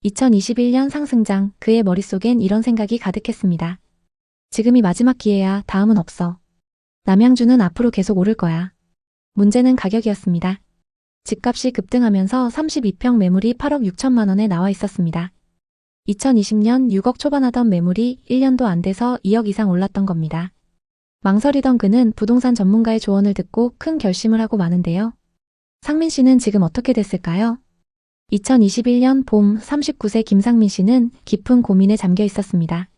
2021년 상승장, 그의 머릿속엔 이런 생각이 가득했습니다. 지금이 마지막 기회야. 다음은 없어. 남양주는 앞으로 계속 오를 거야. 문제는 가격이었습니다. 집값이 급등하면서 32평 매물이 8억 6천만 원에 나와 있었습니다. 2020년 6억 초반하던 매물이 1년도 안 돼서 2억 이상 올랐던 겁니다. 망설이던 그는 부동산 전문가의 조언을 듣고 큰 결심을 하고 마는데요. 상민 씨는 지금 어떻게 됐을까요? 2021년 봄 39세 김상민 씨는 깊은 고민에 잠겨 있었습니다.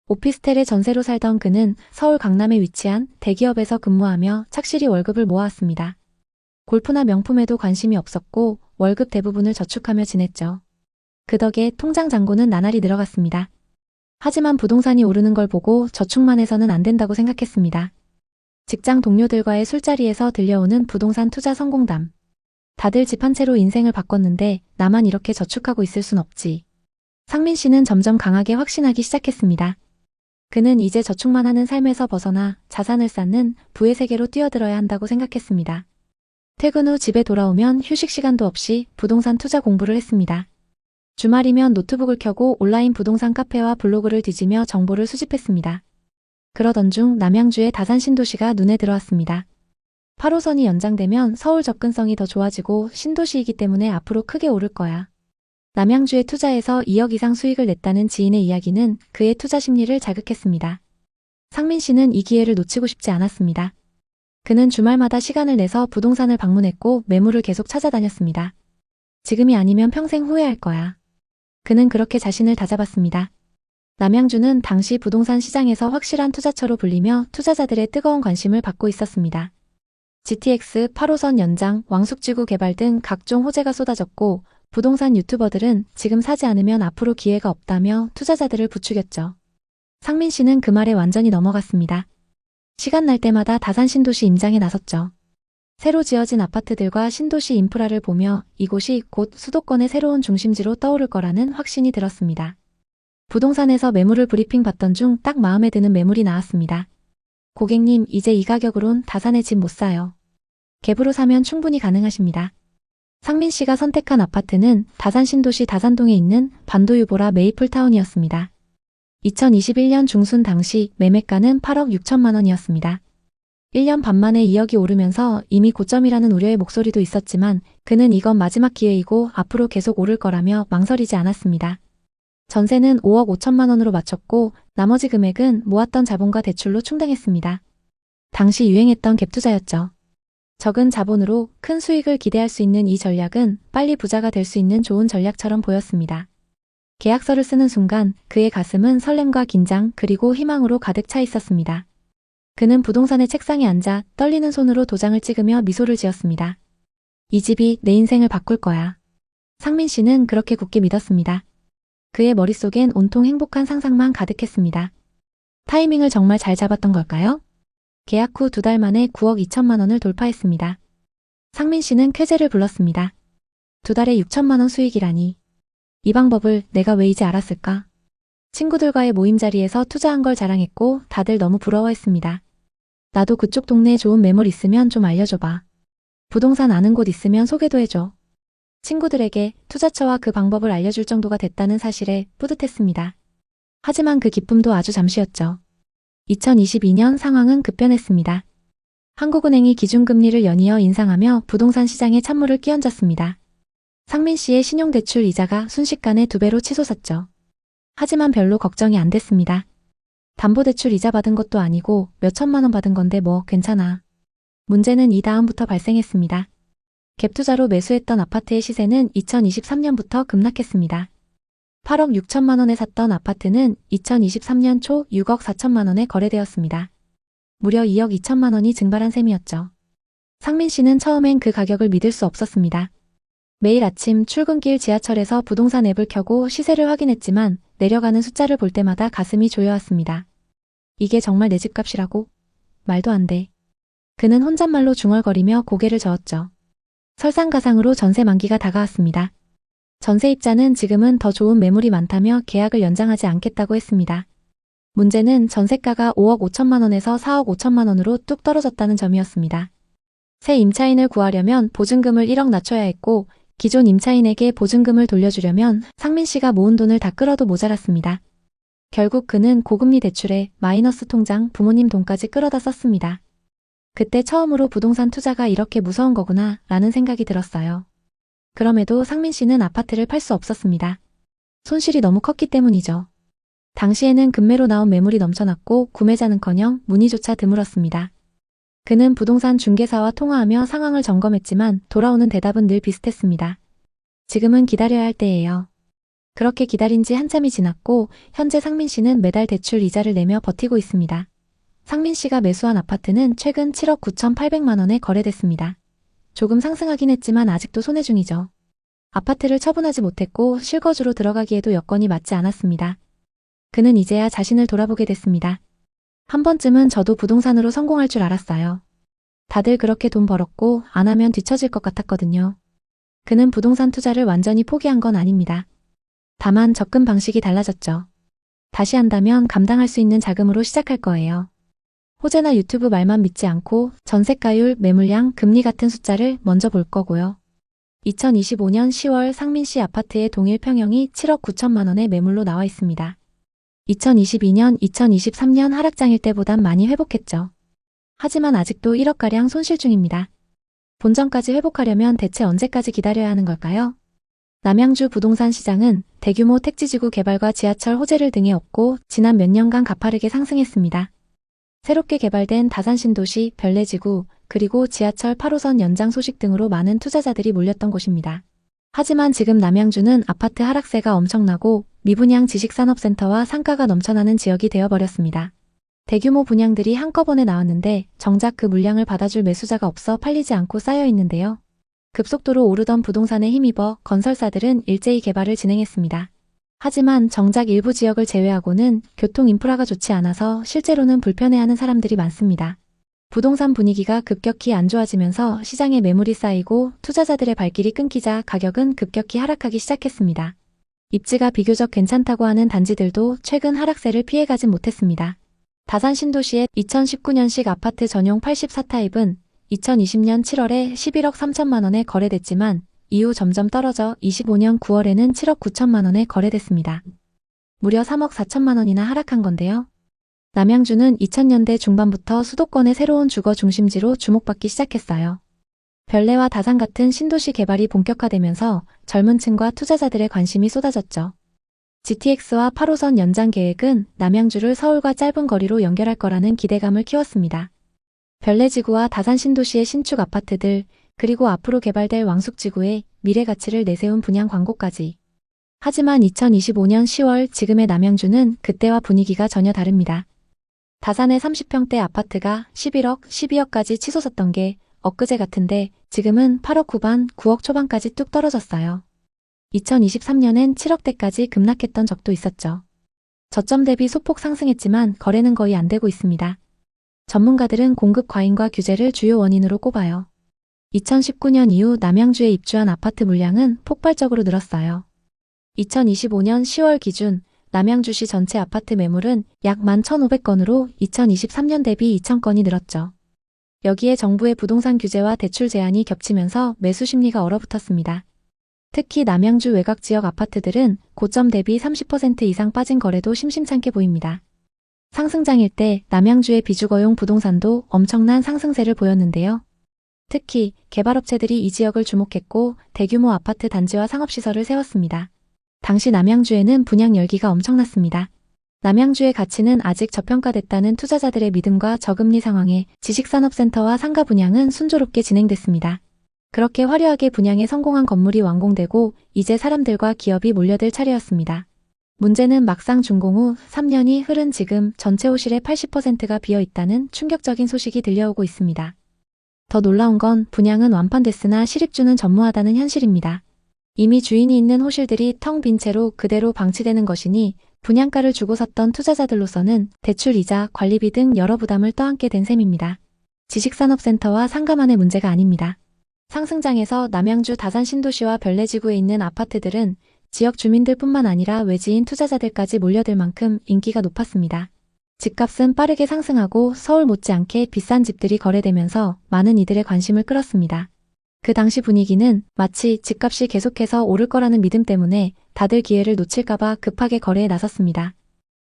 오피스텔에 전세로 살던 그는 서울 강남에 위치한 대기업에서 근무하며 착실히 월급을 모아왔습니다. 골프나 명품에도 관심이 없었고 월급 대부분을 저축하며 지냈죠. 그 덕에 통장 잔고는 나날이 늘어갔습니다. 하지만 부동산이 오르는 걸 보고 저축만 해서는 안 된다고 생각했습니다. 직장 동료들과의 술자리에서 들려오는 부동산 투자 성공담. 다들 집 한 채로 인생을 바꿨는데 나만 이렇게 저축하고 있을 순 없지. 상민 씨는 점점 강하게 확신하기 시작했습니다. 그는 이제 저축만 하는 삶에서 벗어나 자산을 쌓는 부의 세계로 뛰어들어야 한다고 생각했습니다. 퇴근 후 집에 돌아오면 휴식 시간도 없이 부동산 투자 공부를 했습니다. 주말이면 노트북을 켜고 온라인 부동산 카페와 블로그를 뒤지며 정보를 수집했습니다. 그러던 중 남양주의 다산 신도시가 눈에 들어왔습니다. 8호선이 연장되면 서울 접근성이 더 좋아지고 신도시이기 때문에 앞으로 크게 오를 거야. 남양주에 투자해서 2억 이상 수익을 냈다는 지인의 이야기는 그의 투자 심리를 자극했습니다. 상민 씨는 이 기회를 놓치고 싶지 않았습니다. 그는 주말마다 시간을 내서 부동산을 방문했고 매물을 계속 찾아다녔습니다. 지금이 아니면 평생 후회할 거야. 그는 그렇게 자신을 다잡았습니다. 남양주는 당시 부동산 시장에서 확실한 투자처로 불리며 투자자들의 뜨거운 관심을 받고 있었습니다. GTX 8호선 연장, 왕숙지구 개발 등 각종 호재가 쏟아졌고 부동산 유튜버들은 지금 사지 않으면 앞으로 기회가 없다며 투자자들을 부추겼죠. 상민 씨는 그 말에 완전히 넘어갔습니다. 시간 날 때마다 다산 신도시 임장에 나섰죠. 새로 지어진 아파트들과 신도시 인프라를 보며 이곳이 곧 수도권의 새로운 중심지로 떠오를 거라는 확신이 들었습니다. 부동산에서 매물을 브리핑 받던 중 딱 마음에 드는 매물이 나왔습니다. 고객님, 이제 이 가격으론 다산에 집 못 사요. 갭으로 사면 충분히 가능하십니다. 상민 씨가 선택한 아파트는 다산 신도시 다산동에 있는 반도유보라 메이플타운이었습니다. 2021년 중순 당시 매매가는 8억 6천만 원이었습니다. 1년 반 만에 2억이 오르면서 이미 고점이라는 우려의 목소리도 있었지만 그는 이건 마지막 기회이고 앞으로 계속 오를 거라며 망설이지 않았습니다. 전세는 5억 5천만 원으로 맞췄고 나머지 금액은 모았던 자본과 대출로 충당했습니다. 당시 유행했던 갭 투자였죠. 적은 자본으로 큰 수익을 기대할 수 있는 이 전략은 빨리 부자가 될 수 있는 좋은 전략처럼 보였습니다. 계약서를 쓰는 순간 그의 가슴은 설렘과 긴장 그리고 희망으로 가득 차 있었습니다. 그는 부동산의 책상에 앉아 떨리는 손으로 도장을 찍으며 미소를 지었습니다. 이 집이 내 인생을 바꿀 거야. 상민 씨는 그렇게 굳게 믿었습니다. 그의 머릿속엔 온통 행복한 상상만 가득했습니다. 타이밍을 정말 잘 잡았던 걸까요? 계약 후 2달 만에 9억 2천만 원을 돌파했습니다. 상민 씨는 쾌재를 불렀습니다. 2달에 6천만 원 수익이라니. 이 방법을 내가 왜 이제 알았을까? 친구들과의 모임 자리에서 투자한 걸 자랑했고 다들 너무 부러워했습니다. 나도 그쪽 동네에 좋은 매물 있으면 좀 알려줘봐. 부동산 아는 곳 있으면 소개도 해줘. 친구들에게 투자처와 그 방법을 알려줄 정도가 됐다는 사실에 뿌듯했습니다. 하지만 그 기쁨도 아주 잠시였죠. 2022년 상황은 급변했습니다. 한국은행이 기준금리를 연이어 인상하며 부동산 시장에 찬물을 끼얹었습니다. 상민 씨의 신용대출 이자가 순식간에 2배로 치솟았죠. 하지만 별로 걱정이 안 됐습니다. 담보대출 이자 받은 것도 아니고 몇 천만 원 받은 건데 뭐 괜찮아. 문제는 이 다음부터 발생했습니다. 갭 투자로 매수했던 아파트의 시세는 2023년부터 급락했습니다. 8억 6천만 원에 샀던 아파트는 2023년 초 6억 4천만 원에 거래되었습니다. 무려 2억 2천만 원이 증발한 셈이었죠. 상민 씨는 처음엔 그 가격을 믿을 수 없었습니다. 매일 아침 출근길 지하철에서 부동산 앱을 켜고 시세를 확인했지만 내려가는 숫자를 볼 때마다 가슴이 조여왔습니다. 이게 정말 내 집값이라고? 말도 안 돼. 그는 혼잣말로 중얼거리며 고개를 저었죠. 설상가상으로 전세 만기가 다가왔습니다. 전세입자는 지금은 더 좋은 매물이 많다며 계약을 연장하지 않겠다고 했습니다. 문제는 전세가가 5억 5천만 원에서 4억 5천만 원으로 뚝 떨어졌다는 점이었습니다. 새 임차인을 구하려면 보증금을 1억 낮춰야 했고 기존 임차인에게 보증금을 돌려주려면 상민 씨가 모은 돈을 다 끌어도 모자랐습니다. 결국 그는 고금리 대출에 마이너스 통장, 부모님 돈까지 끌어다 썼습니다. 그때 처음으로 부동산 투자가 이렇게 무서운 거구나 라는 생각이 들었어요. 그럼에도 상민 씨는 아파트를 팔 수 없었습니다. 손실이 너무 컸기 때문이죠. 당시에는 급매로 나온 매물이 넘쳐났고 구매자는커녕 문의조차 드물었습니다. 그는 부동산 중개사와 통화하며 상황을 점검했지만 돌아오는 대답은 늘 비슷했습니다. 지금은 기다려야 할 때예요. 그렇게 기다린 지 한참이 지났고 현재 상민 씨는 매달 대출 이자를 내며 버티고 있습니다. 상민 씨가 매수한 아파트는 최근 7억 9,800만 원에 거래됐습니다. 조금 상승하긴 했지만 아직도 손해 중이죠. 아파트를 처분하지 못했고 실거주로 들어가기에도 여건이 맞지 않았습니다. 그는 이제야 자신을 돌아보게 됐습니다. 한 번쯤은 저도 부동산으로 성공할 줄 알았어요. 다들 그렇게 돈 벌었고 안 하면 뒤처질 것 같았거든요. 그는 부동산 투자를 완전히 포기한 건 아닙니다. 다만 접근 방식이 달라졌죠. 다시 한다면 감당할 수 있는 자금으로 시작할 거예요. 호재나 유튜브 말만 믿지 않고 전세가율, 매물량, 금리 같은 숫자를 먼저 볼 거고요. 2025년 10월 상민 씨 아파트의 동일 평형이 7억 9천만 원의 매물로 나와 있습니다. 2022년, 2023년 하락장일 때보단 많이 회복했죠. 하지만 아직도 1억가량 손실 중입니다. 본전까지 회복하려면 대체 언제까지 기다려야 하는 걸까요? 남양주 부동산 시장은 대규모 택지지구 개발과 지하철 호재를 등에 업고 지난 몇 년간 가파르게 상승했습니다. 새롭게 개발된 다산신도시, 별내지구, 그리고 지하철 8호선 연장 소식 등으로 많은 투자자들이 몰렸던 곳입니다. 하지만 지금 남양주는 아파트 하락세가 엄청나고 미분양 지식산업센터와 상가가 넘쳐나는 지역이 되어버렸습니다. 대규모 분양들이 한꺼번에 나왔는데 정작 그 물량을 받아줄 매수자가 없어 팔리지 않고 쌓여 있는데요. 급속도로 오르던 부동산에 힘입어 건설사들은 일제히 개발을 진행했습니다. 하지만 정작 일부 지역을 제외하고는 교통 인프라가 좋지 않아서 실제로는 불편해하는 사람들이 많습니다. 부동산 분위기가 급격히 안 좋아지면서 시장에 매물이 쌓이고 투자자들의 발길이 끊기자 가격은 급격히 하락하기 시작했습니다. 입지가 비교적 괜찮다고 하는 단지들도 최근 하락세를 피해가진 못했습니다. 다산 신도시의 2019년식 아파트 전용 84타입은 2020년 7월에 11억 3천만 원에 거래됐지만 이후 점점 떨어져 25년 9월에는 7억 9천만 원에 거래됐습니다. 무려 3억 4천만 원이나 하락한 건데요. 남양주는 2000년대 중반부터 수도권의 새로운 주거 중심지로 주목받기 시작했어요. 별내와 다산 같은 신도시 개발이 본격화되면서 젊은 층과 투자자들의 관심이 쏟아졌죠. GTX와 8호선 연장 계획은 남양주를 서울과 짧은 거리로 연결할 거라는 기대감을 키웠습니다. 별내지구와 다산 신도시의 신축 아파트들, 그리고 앞으로 개발될 왕숙지구에 미래 가치를 내세운 분양 광고까지. 하지만 2025년 10월 지금의 남양주는 그때와 분위기가 전혀 다릅니다. 다산의 30평대 아파트가 11억, 12억까지 치솟았던 게 엊그제 같은데 지금은 8억 후반, 9억 초반까지 뚝 떨어졌어요. 2023년엔 7억대까지 급락했던 적도 있었죠. 저점 대비 소폭 상승했지만 거래는 거의 안 되고 있습니다. 전문가들은 공급 과잉과 규제를 주요 원인으로 꼽아요. 2019년 이후 남양주에 입주한 아파트 물량은 폭발적으로 늘었어요. 2025년 10월 기준 남양주시 전체 아파트 매물은 약 11,500건으로 2023년 대비 2,000건이 늘었죠. 여기에 정부의 부동산 규제와 대출 제한이 겹치면서 매수 심리가 얼어붙었습니다. 특히 남양주 외곽 지역 아파트들은 고점 대비 30% 이상 빠진 거래도 심심찮게 보입니다. 상승장일 때 남양주의 비주거용 부동산도 엄청난 상승세를 보였는데요. 특히 개발업체들이 이 지역을 주목했고 대규모 아파트 단지와 상업시설을 세웠습니다. 당시 남양주에는 분양 열기가 엄청났습니다. 남양주의 가치는 아직 저평가됐다는 투자자들의 믿음과 저금리 상황에 지식산업센터와 상가 분양은 순조롭게 진행됐습니다. 그렇게 화려하게 분양에 성공한 건물이 완공되고 이제 사람들과 기업이 몰려들 차례였습니다. 문제는 막상 준공 후 3년이 흐른 지금 전체 호실의 80%가 비어있다는 충격적인 소식이 들려오고 있습니다. 더 놀라운 건 분양은 완판됐으나 실입주는 전무하다는 현실입니다. 이미 주인이 있는 호실들이 텅 빈 채로 그대로 방치되는 것이니 분양가를 주고 샀던 투자자들로서는 대출이자 관리비 등 여러 부담을 떠안게 된 셈입니다. 지식산업센터와 상가만의 문제가 아닙니다. 상승장에서 남양주 다산 신도시와 별내지구에 있는 아파트들은 지역 주민들뿐만 아니라 외지인 투자자들까지 몰려들 만큼 인기가 높았습니다. 집값은 빠르게 상승하고 서울 못지않게 비싼 집들이 거래되면서 많은 이들의 관심을 끌었습니다. 그 당시 분위기는 마치 집값이 계속해서 오를 거라는 믿음 때문에 다들 기회를 놓칠까봐 급하게 거래에 나섰습니다.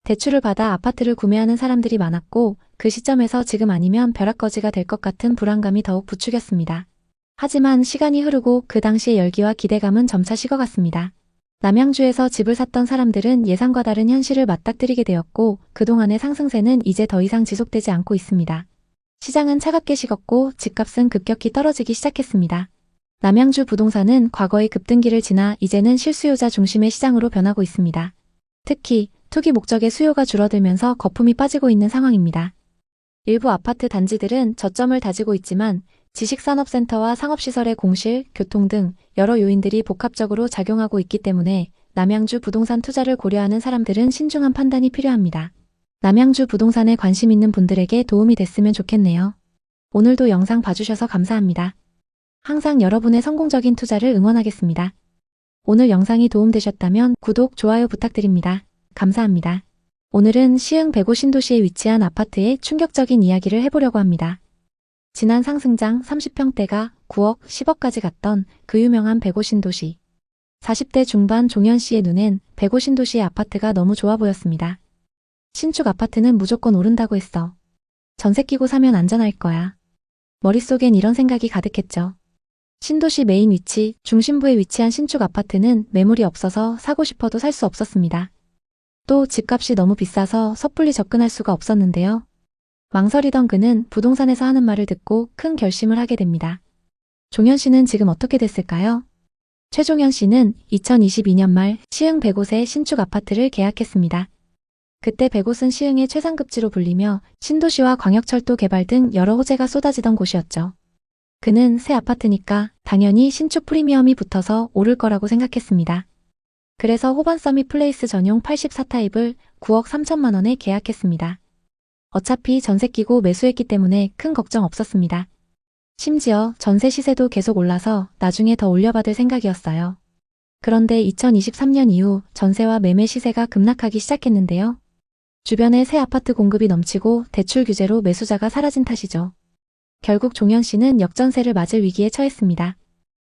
대출을 받아 아파트를 구매하는 사람들이 많았고 그 시점에서 지금 아니면 벼락거지가 될 것 같은 불안감이 더욱 부추겼습니다. 하지만 시간이 흐르고 그 당시의 열기와 기대감은 점차 식어갔습니다. 남양주에서 집을 샀던 사람들은 예상과 다른 현실을 맞닥뜨리게 되었고 그동안의 상승세는 이제 더 이상 지속되지 않고 있습니다. 시장은 차갑게 식었고 집값은 급격히 떨어지기 시작했습니다. 남양주 부동산은 과거의 급등기를 지나 이제는 실수요자 중심의 시장으로 변하고 있습니다. 특히 투기 목적의 수요가 줄어들면서 거품이 빠지고 있는 상황입니다. 일부 아파트 단지들은 저점을 다지고 있지만 지식산업센터와 상업시설의 공실, 교통 등 여러 요인들이 복합적으로 작용하고 있기 때문에 남양주 부동산 투자를 고려하는 사람들은 신중한 판단이 필요합니다. 남양주 부동산에 관심 있는 분들에게 도움이 됐으면 좋겠네요. 오늘도 영상 봐주셔서 감사합니다. 항상 여러분의 성공적인 투자를 응원하겠습니다. 오늘 영상이 도움되셨다면 구독, 좋아요 부탁드립니다. 감사합니다. 오늘은 시흥 백오 신도시에 위치한 아파트의 충격적인 이야기를 해보려고 합니다. 지난 상승장 30평대가 9억, 10억까지 갔던 그 유명한 백오 신도시. 40대 중반 종현 씨의 눈엔 백오 신도시의 아파트가 너무 좋아 보였습니다. 신축 아파트는 무조건 오른다고 했어. 전세 끼고 사면 안전할 거야. 머릿속엔 이런 생각이 가득했죠. 신도시 메인 위치, 중심부에 위치한 신축 아파트는 매물이 없어서 사고 싶어도 살 수 없었습니다. 또 집값이 너무 비싸서 섣불리 접근할 수가 없었는데요. 망설이던 그는 부동산에서 하는 말을 듣고 큰 결심을 하게 됩니다. 종현 씨는 지금 어떻게 됐을까요? 최종현 씨는 2022년 말 시흥 백옷의 신축 아파트를 계약했습니다. 그때 백옷은 시흥의 최상급지로 불리며 신도시와 광역철도 개발 등 여러 호재가 쏟아지던 곳이었죠. 그는 새 아파트니까 당연히 신축 프리미엄이 붙어서 오를 거라고 생각했습니다. 그래서 호반 서밋 플레이스 전용 84타입을 9억 3천만 원에 계약했습니다. 어차피 전세 끼고 매수했기 때문에 큰 걱정 없었습니다. 심지어 전세 시세도 계속 올라서 나중에 더 올려받을 생각이었어요. 그런데 2023년 이후 전세와 매매 시세가 급락하기 시작했는데요. 주변에 새 아파트 공급이 넘치고 대출 규제로 매수자가 사라진 탓이죠. 결국 종현 씨는 역전세를 맞을 위기에 처했습니다.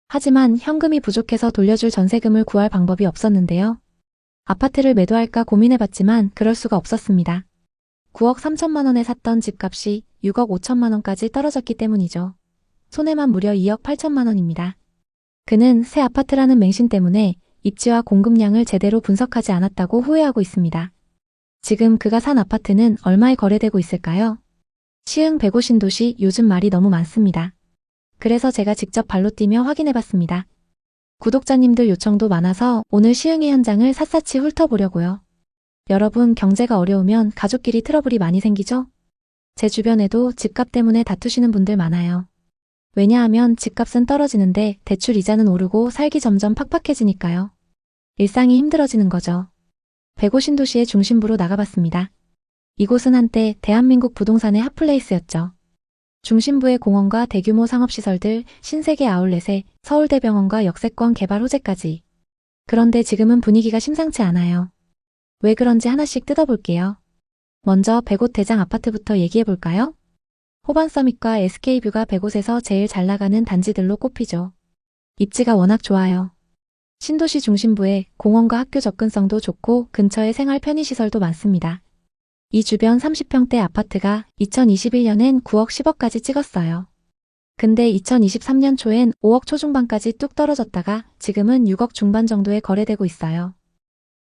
하지만 현금이 부족해서 돌려줄 전세금을 구할 방법이 없었는데요. 아파트를 매도할까 고민해봤지만 그럴 수가 없었습니다. 9억 3천만 원에 샀던 집값이 6억 5천만 원까지 떨어졌기 때문이죠. 손해만 무려 2억 8천만 원입니다. 그는 새 아파트라는 맹신 때문에 입지와 공급량을 제대로 분석하지 않았다고 후회하고 있습니다. 지금 그가 산 아파트는 얼마에 거래되고 있을까요? 시흥 백오 신도시 요즘 말이 너무 많습니다. 그래서 제가 직접 발로 뛰며 확인해봤습니다. 구독자님들 요청도 많아서 오늘 시흥의 현장을 샅샅이 훑어보려고요. 여러분 경제가 어려우면 가족끼리 트러블이 많이 생기죠? 제 주변에도 집값 때문에 다투시는 분들 많아요. 왜냐하면 집값은 떨어지는데 대출 이자는 오르고 살기 점점 팍팍해지니까요. 일상이 힘들어지는 거죠. 백오 신도시의 중심부로 나가봤습니다. 이곳은 한때 대한민국 부동산의 핫플레이스였죠. 중심부의 공원과 대규모 상업시설들, 신세계 아울렛에 서울대병원과 역세권 개발 호재까지. 그런데 지금은 분위기가 심상치 않아요. 왜 그런지 하나씩 뜯어볼게요. 먼저 백옷 대장 아파트부터 얘기해볼까요? 호반 서밋과 SK뷰가 백옷에서 제일 잘 나가는 단지들로 꼽히죠. 입지가 워낙 좋아요. 신도시 중심부에 공원과 학교 접근성도 좋고 근처에 생활 편의시설도 많습니다. 이 주변 30평대 아파트가 2021년엔 9억 10억까지 찍었어요. 근데 2023년 초엔 5억 초중반까지 뚝 떨어졌다가 지금은 6억 중반 정도에 거래되고 있어요.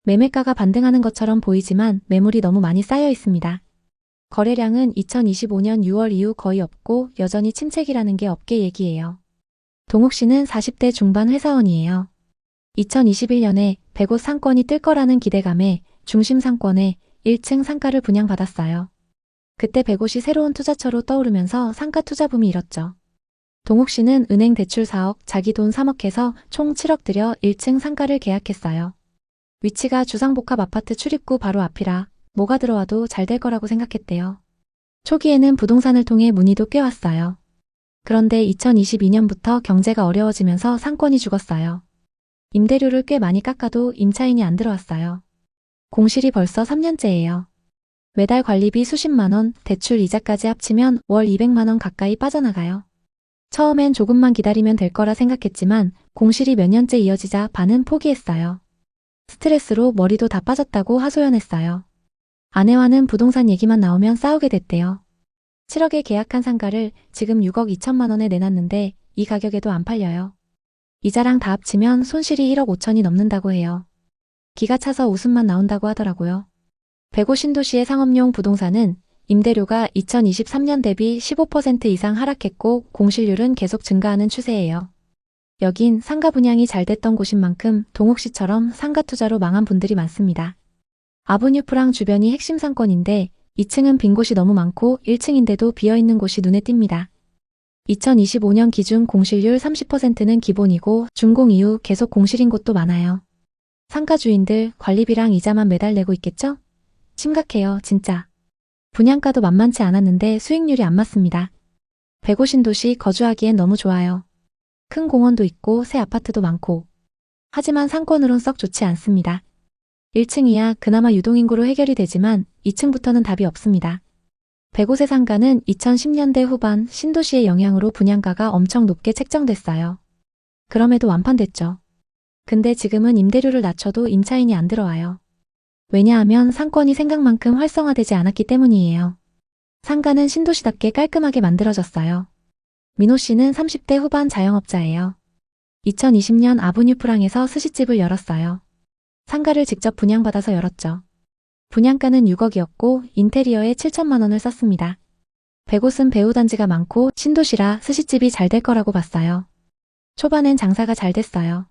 매매가가 반등하는 것처럼 보이지만 매물이 너무 많이 쌓여 있습니다. 거래량은 2025년 6월 이후 거의 없고 여전히 침체기라는 게 업계 얘기예요. 동욱 씨는 40대 중반 회사원이에요. 2021년에 백옷 상권이 뜰 거라는 기대감에 중심 상권에 1층 상가를 분양받았어요. 그때 백옷이 새로운 투자처로 떠오르면서 상가 투자붐이 일었죠. 동욱 씨는 은행 대출 4억, 자기 돈 3억 해서 총 7억 들여 1층 상가를 계약했어요. 위치가 주상복합 아파트 출입구 바로 앞이라 뭐가 들어와도 잘 될 거라고 생각했대요. 초기에는 부동산을 통해 문의도 꽤 왔어요. 그런데 2022년부터 경제가 어려워지면서 상권이 죽었어요. 임대료를 꽤 많이 깎아도 임차인이 안 들어왔어요. 공실이 벌써 3년째예요. 매달 관리비 수십만 원, 대출 이자까지 합치면 월 200만 원 가까이 빠져나가요. 처음엔 조금만 기다리면 될 거라 생각했지만 공실이 몇 년째 이어지자 반은 포기했어요. 스트레스로 머리도 다 빠졌다고 하소연했어요. 아내와는 부동산 얘기만 나오면 싸우게 됐대요. 7억에 계약한 상가를 지금 6억 2천만 원에 내놨는데 이 가격에도 안 팔려요. 이자랑 다 합치면 손실이 1억 5천이 넘는다고 해요. 기가 차서 웃음만 나온다고 하더라고요. 백오 신도시의 상업용 부동산은 임대료가 2023년 대비 15% 이상 하락했고 공실률은 계속 증가하는 추세예요. 여긴 상가 분양이 잘 됐던 곳인 만큼 동욱시처럼 상가 투자로 망한 분들이 많습니다. 아브뉴프랑 주변이 핵심 상권인데 2층은 빈 곳이 너무 많고 1층인데도 비어있는 곳이 눈에 띕니다. 2025년 기준 공실률 30%는 기본이고 준공 이후 계속 공실인 곳도 많아요. 상가 주인들 관리비랑 이자만 매달 내고 있겠죠? 심각해요, 진짜. 분양가도 만만치 않았는데 수익률이 안 맞습니다. 백오 신도시 거주하기엔 너무 좋아요. 큰 공원도 있고 새 아파트도 많고. 하지만 상권으론 썩 좋지 않습니다. 1층이야 그나마 유동인구로 해결이 되지만 2층부터는 답이 없습니다. 백오세 상가는 2010년대 후반 신도시의 영향으로 분양가가 엄청 높게 책정됐어요. 그럼에도 완판됐죠. 근데 지금은 임대료를 낮춰도 임차인이 안 들어와요. 왜냐하면 상권이 생각만큼 활성화되지 않았기 때문이에요. 상가는 신도시답게 깔끔하게 만들어졌어요. 민호 씨는 30대 후반 자영업자예요. 2020년 아브뉴프랑에서 스시집을 열었어요. 상가를 직접 분양받아서 열었죠. 분양가는 6억이었고 인테리어에 7천만 원을 썼습니다. 백옷은 배우 단지가 많고 신도시라 스시집이 잘 될 거라고 봤어요. 초반엔 장사가 잘 됐어요.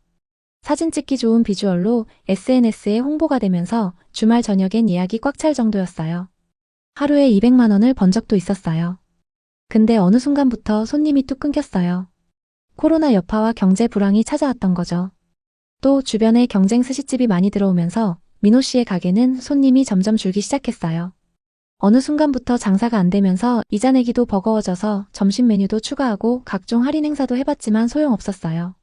사진 찍기 좋은 비주얼로 SNS에 홍보가 되면서 주말 저녁엔 예약이 꽉 찰 정도였어요. 하루에 200만 원을 번 적도 있었어요. 근데 어느 순간부터 손님이 뚝 끊겼어요. 코로나 여파와 경제 불황이 찾아왔던 거죠. 또 주변에 경쟁 스시집이 많이 들어오면서 민호 씨의 가게는 손님이 점점 줄기 시작했어요. 어느 순간부터 장사가 안 되면서 이자 내기도 버거워져서 점심 메뉴도 추가하고 각종 할인 행사도 해봤지만 소용없었어요.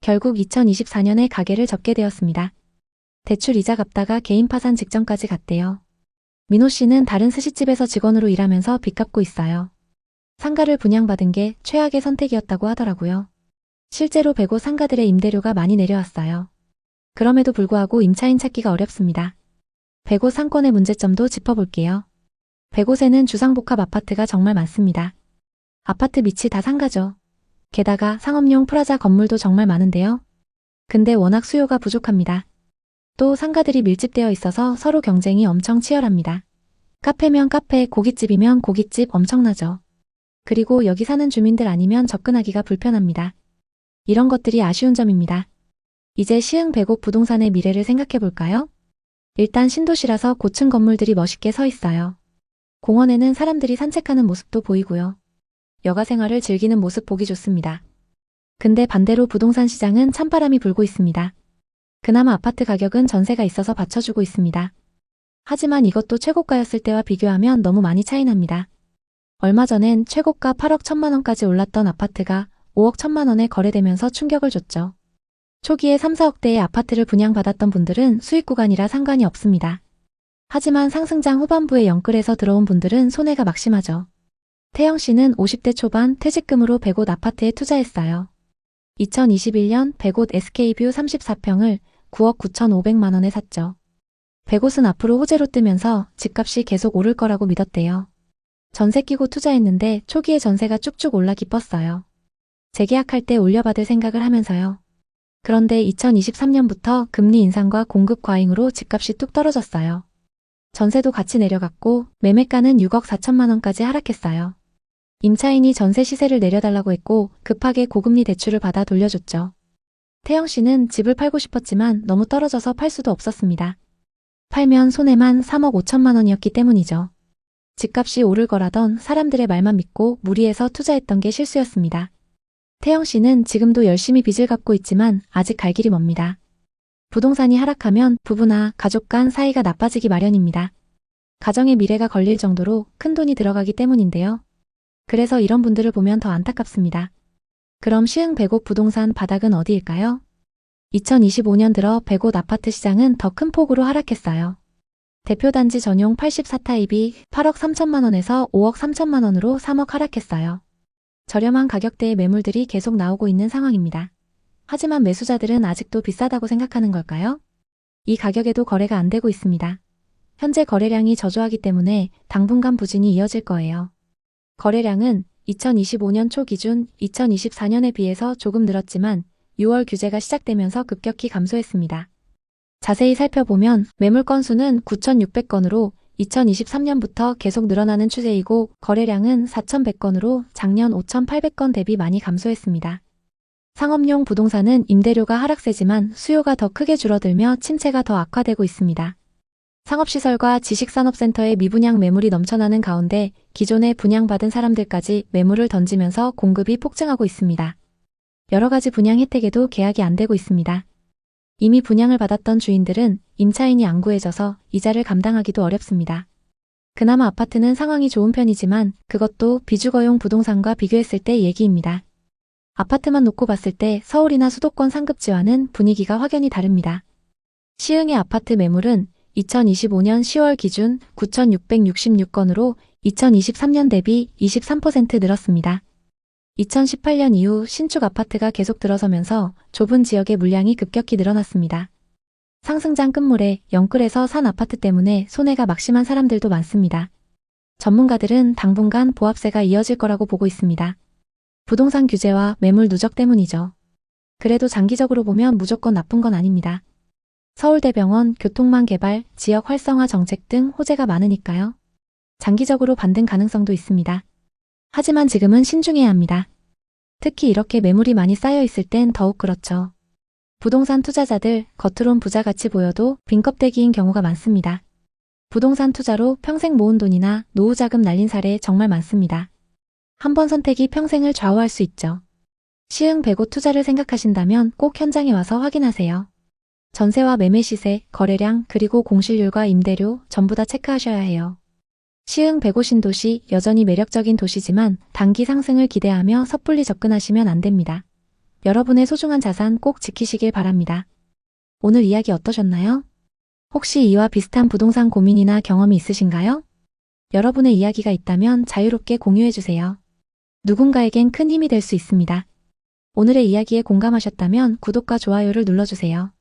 결국 2024년에 가게를 접게 되었습니다. 대출 이자 갚다가 개인 파산 직전까지 갔대요. 민호 씨는 다른 스시집에서 직원으로 일하면서 빚 갚고 있어요. 상가를 분양받은 게 최악의 선택이었다고 하더라고요. 실제로 백오 상가들의 임대료가 많이 내려왔어요. 그럼에도 불구하고 임차인 찾기가 어렵습니다. 백오 상권의 문제점도 짚어볼게요. 백오세는 주상복합 아파트가 정말 많습니다. 아파트 밑이 다 상가죠. 게다가 상업용 프라자 건물도 정말 많은데요. 근데 워낙 수요가 부족합니다. 또 상가들이 밀집되어 있어서 서로 경쟁이 엄청 치열합니다. 카페면 카페, 고깃집이면 고깃집 엄청나죠. 그리고 여기 사는 주민들 아니면 접근하기가 불편합니다. 이런 것들이 아쉬운 점입니다. 이제 시흥 백오 부동산의 미래를 생각해 볼까요? 일단 신도시라서 고층 건물들이 멋있게 서 있어요. 공원에는 사람들이 산책하는 모습도 보이고요. 여가 생활을 즐기는 모습 보기 좋습니다. 근데 반대로 부동산 시장은 찬바람이 불고 있습니다. 그나마 아파트 가격은 전세가 있어서 받쳐주고 있습니다. 하지만 이것도 최고가였을 때와 비교하면 너무 많이 차이 납니다. 얼마 전엔 최고가 8억 1천만 원까지 올랐던 아파트가 5억 1천만 원에 거래되면서 충격을 줬죠. 초기에 3, 4억대의 아파트를 분양받았던 분들은 수익 구간이라 상관이 없습니다. 하지만 상승장 후반부에 영끌에서 들어온 분들은 손해가 막심하죠. 태영 씨는 50대 초반 퇴직금으로 백옷 아파트에 투자했어요. 2021년 백옷 SK뷰 34평을 9억 9,500만 원에 샀죠. 백옷은 앞으로 호재로 뜨면서 집값이 계속 오를 거라고 믿었대요. 전세 끼고 투자했는데 초기에 전세가 쭉쭉 올라 기뻤어요. 재계약할 때 올려받을 생각을 하면서요. 그런데 2023년부터 금리 인상과 공급 과잉으로 집값이 뚝 떨어졌어요. 전세도 같이 내려갔고 매매가는 6억 4천만 원까지 하락했어요. 임차인이 전세 시세를 내려달라고 했고 급하게 고금리 대출을 받아 돌려줬죠. 태영 씨는 집을 팔고 싶었지만 너무 떨어져서 팔 수도 없었습니다. 팔면 손해만 3억 5천만 원이었기 때문이죠. 집값이 오를 거라던 사람들의 말만 믿고 무리해서 투자했던 게 실수였습니다. 태영 씨는 지금도 열심히 빚을 갚고 있지만 아직 갈 길이 멉니다. 부동산이 하락하면 부부나 가족 간 사이가 나빠지기 마련입니다. 가정의 미래가 걸릴 정도로 큰 돈이 들어가기 때문인데요. 그래서 이런 분들을 보면 더 안타깝습니다. 그럼 시흥 백옷 부동산 바닥은 어디일까요? 2025년 들어 백옷 아파트 시장은 더 큰 폭으로 하락했어요. 대표단지 전용 84타입이 8억 3천만 원에서 5억 3천만 원으로 3억 하락했어요. 저렴한 가격대의 매물들이 계속 나오고 있는 상황입니다. 하지만 매수자들은 아직도 비싸다고 생각하는 걸까요? 이 가격에도 거래가 안 되고 있습니다. 현재 거래량이 저조하기 때문에 당분간 부진이 이어질 거예요. 거래량은 2025년 초 기준 2024년에 비해서 조금 늘었지만 6월 규제가 시작되면서 급격히 감소했습니다. 자세히 살펴보면 매물 건수는 9,600건으로 2023년부터 계속 늘어나는 추세이고 거래량은 4,100건으로 작년 5,800건 대비 많이 감소했습니다. 상업용 부동산은 임대료가 하락세지만 수요가 더 크게 줄어들며 침체가 더 악화되고 있습니다. 상업시설과 지식산업센터의 미분양 매물이 넘쳐나는 가운데 기존에 분양받은 사람들까지 매물을 던지면서 공급이 폭증하고 있습니다. 여러 가지 분양 혜택에도 계약이 안 되고 있습니다. 이미 분양을 받았던 주인들은 임차인이 안 구해져서 이자를 감당하기도 어렵습니다. 그나마 아파트는 상황이 좋은 편이지만 그것도 비주거용 부동산과 비교했을 때 얘기입니다. 아파트만 놓고 봤을 때 서울이나 수도권 상급지와는 분위기가 확연히 다릅니다. 시흥의 아파트 매물은 2025년 10월 기준 9,666건으로 2023년 대비 23% 늘었습니다. 2018년 이후 신축 아파트가 계속 들어서면서 좁은 지역의 물량이 급격히 늘어났습니다. 상승장 끝물에 영끌에서 산 아파트 때문에 손해가 막심한 사람들도 많습니다. 전문가들은 당분간 보합세가 이어질 거라고 보고 있습니다. 부동산 규제와 매물 누적 때문이죠. 그래도 장기적으로 보면 무조건 나쁜 건 아닙니다. 서울대병원, 교통망 개발, 지역 활성화 정책 등 호재가 많으니까요. 장기적으로 반등 가능성도 있습니다. 하지만 지금은 신중해야 합니다. 특히 이렇게 매물이 많이 쌓여 있을 땐 더욱 그렇죠. 부동산 투자자들 겉으론 부자같이 보여도 빈껍데기인 경우가 많습니다. 부동산 투자로 평생 모은 돈이나 노후자금 날린 사례 정말 많습니다. 한 번 선택이 평생을 좌우할 수 있죠. 시흥 105 투자를 생각하신다면 꼭 현장에 와서 확인하세요. 전세와 매매 시세, 거래량, 그리고 공실률과 임대료 전부 다 체크하셔야 해요. 시흥 105 신도시 여전히 매력적인 도시지만 단기 상승을 기대하며 섣불리 접근하시면 안 됩니다. 여러분의 소중한 자산 꼭 지키시길 바랍니다. 오늘 이야기 어떠셨나요? 혹시 이와 비슷한 부동산 고민이나 경험이 있으신가요? 여러분의 이야기가 있다면 자유롭게 공유해주세요. 누군가에겐 큰 힘이 될 수 있습니다. 오늘의 이야기에 공감하셨다면 구독과 좋아요를 눌러주세요.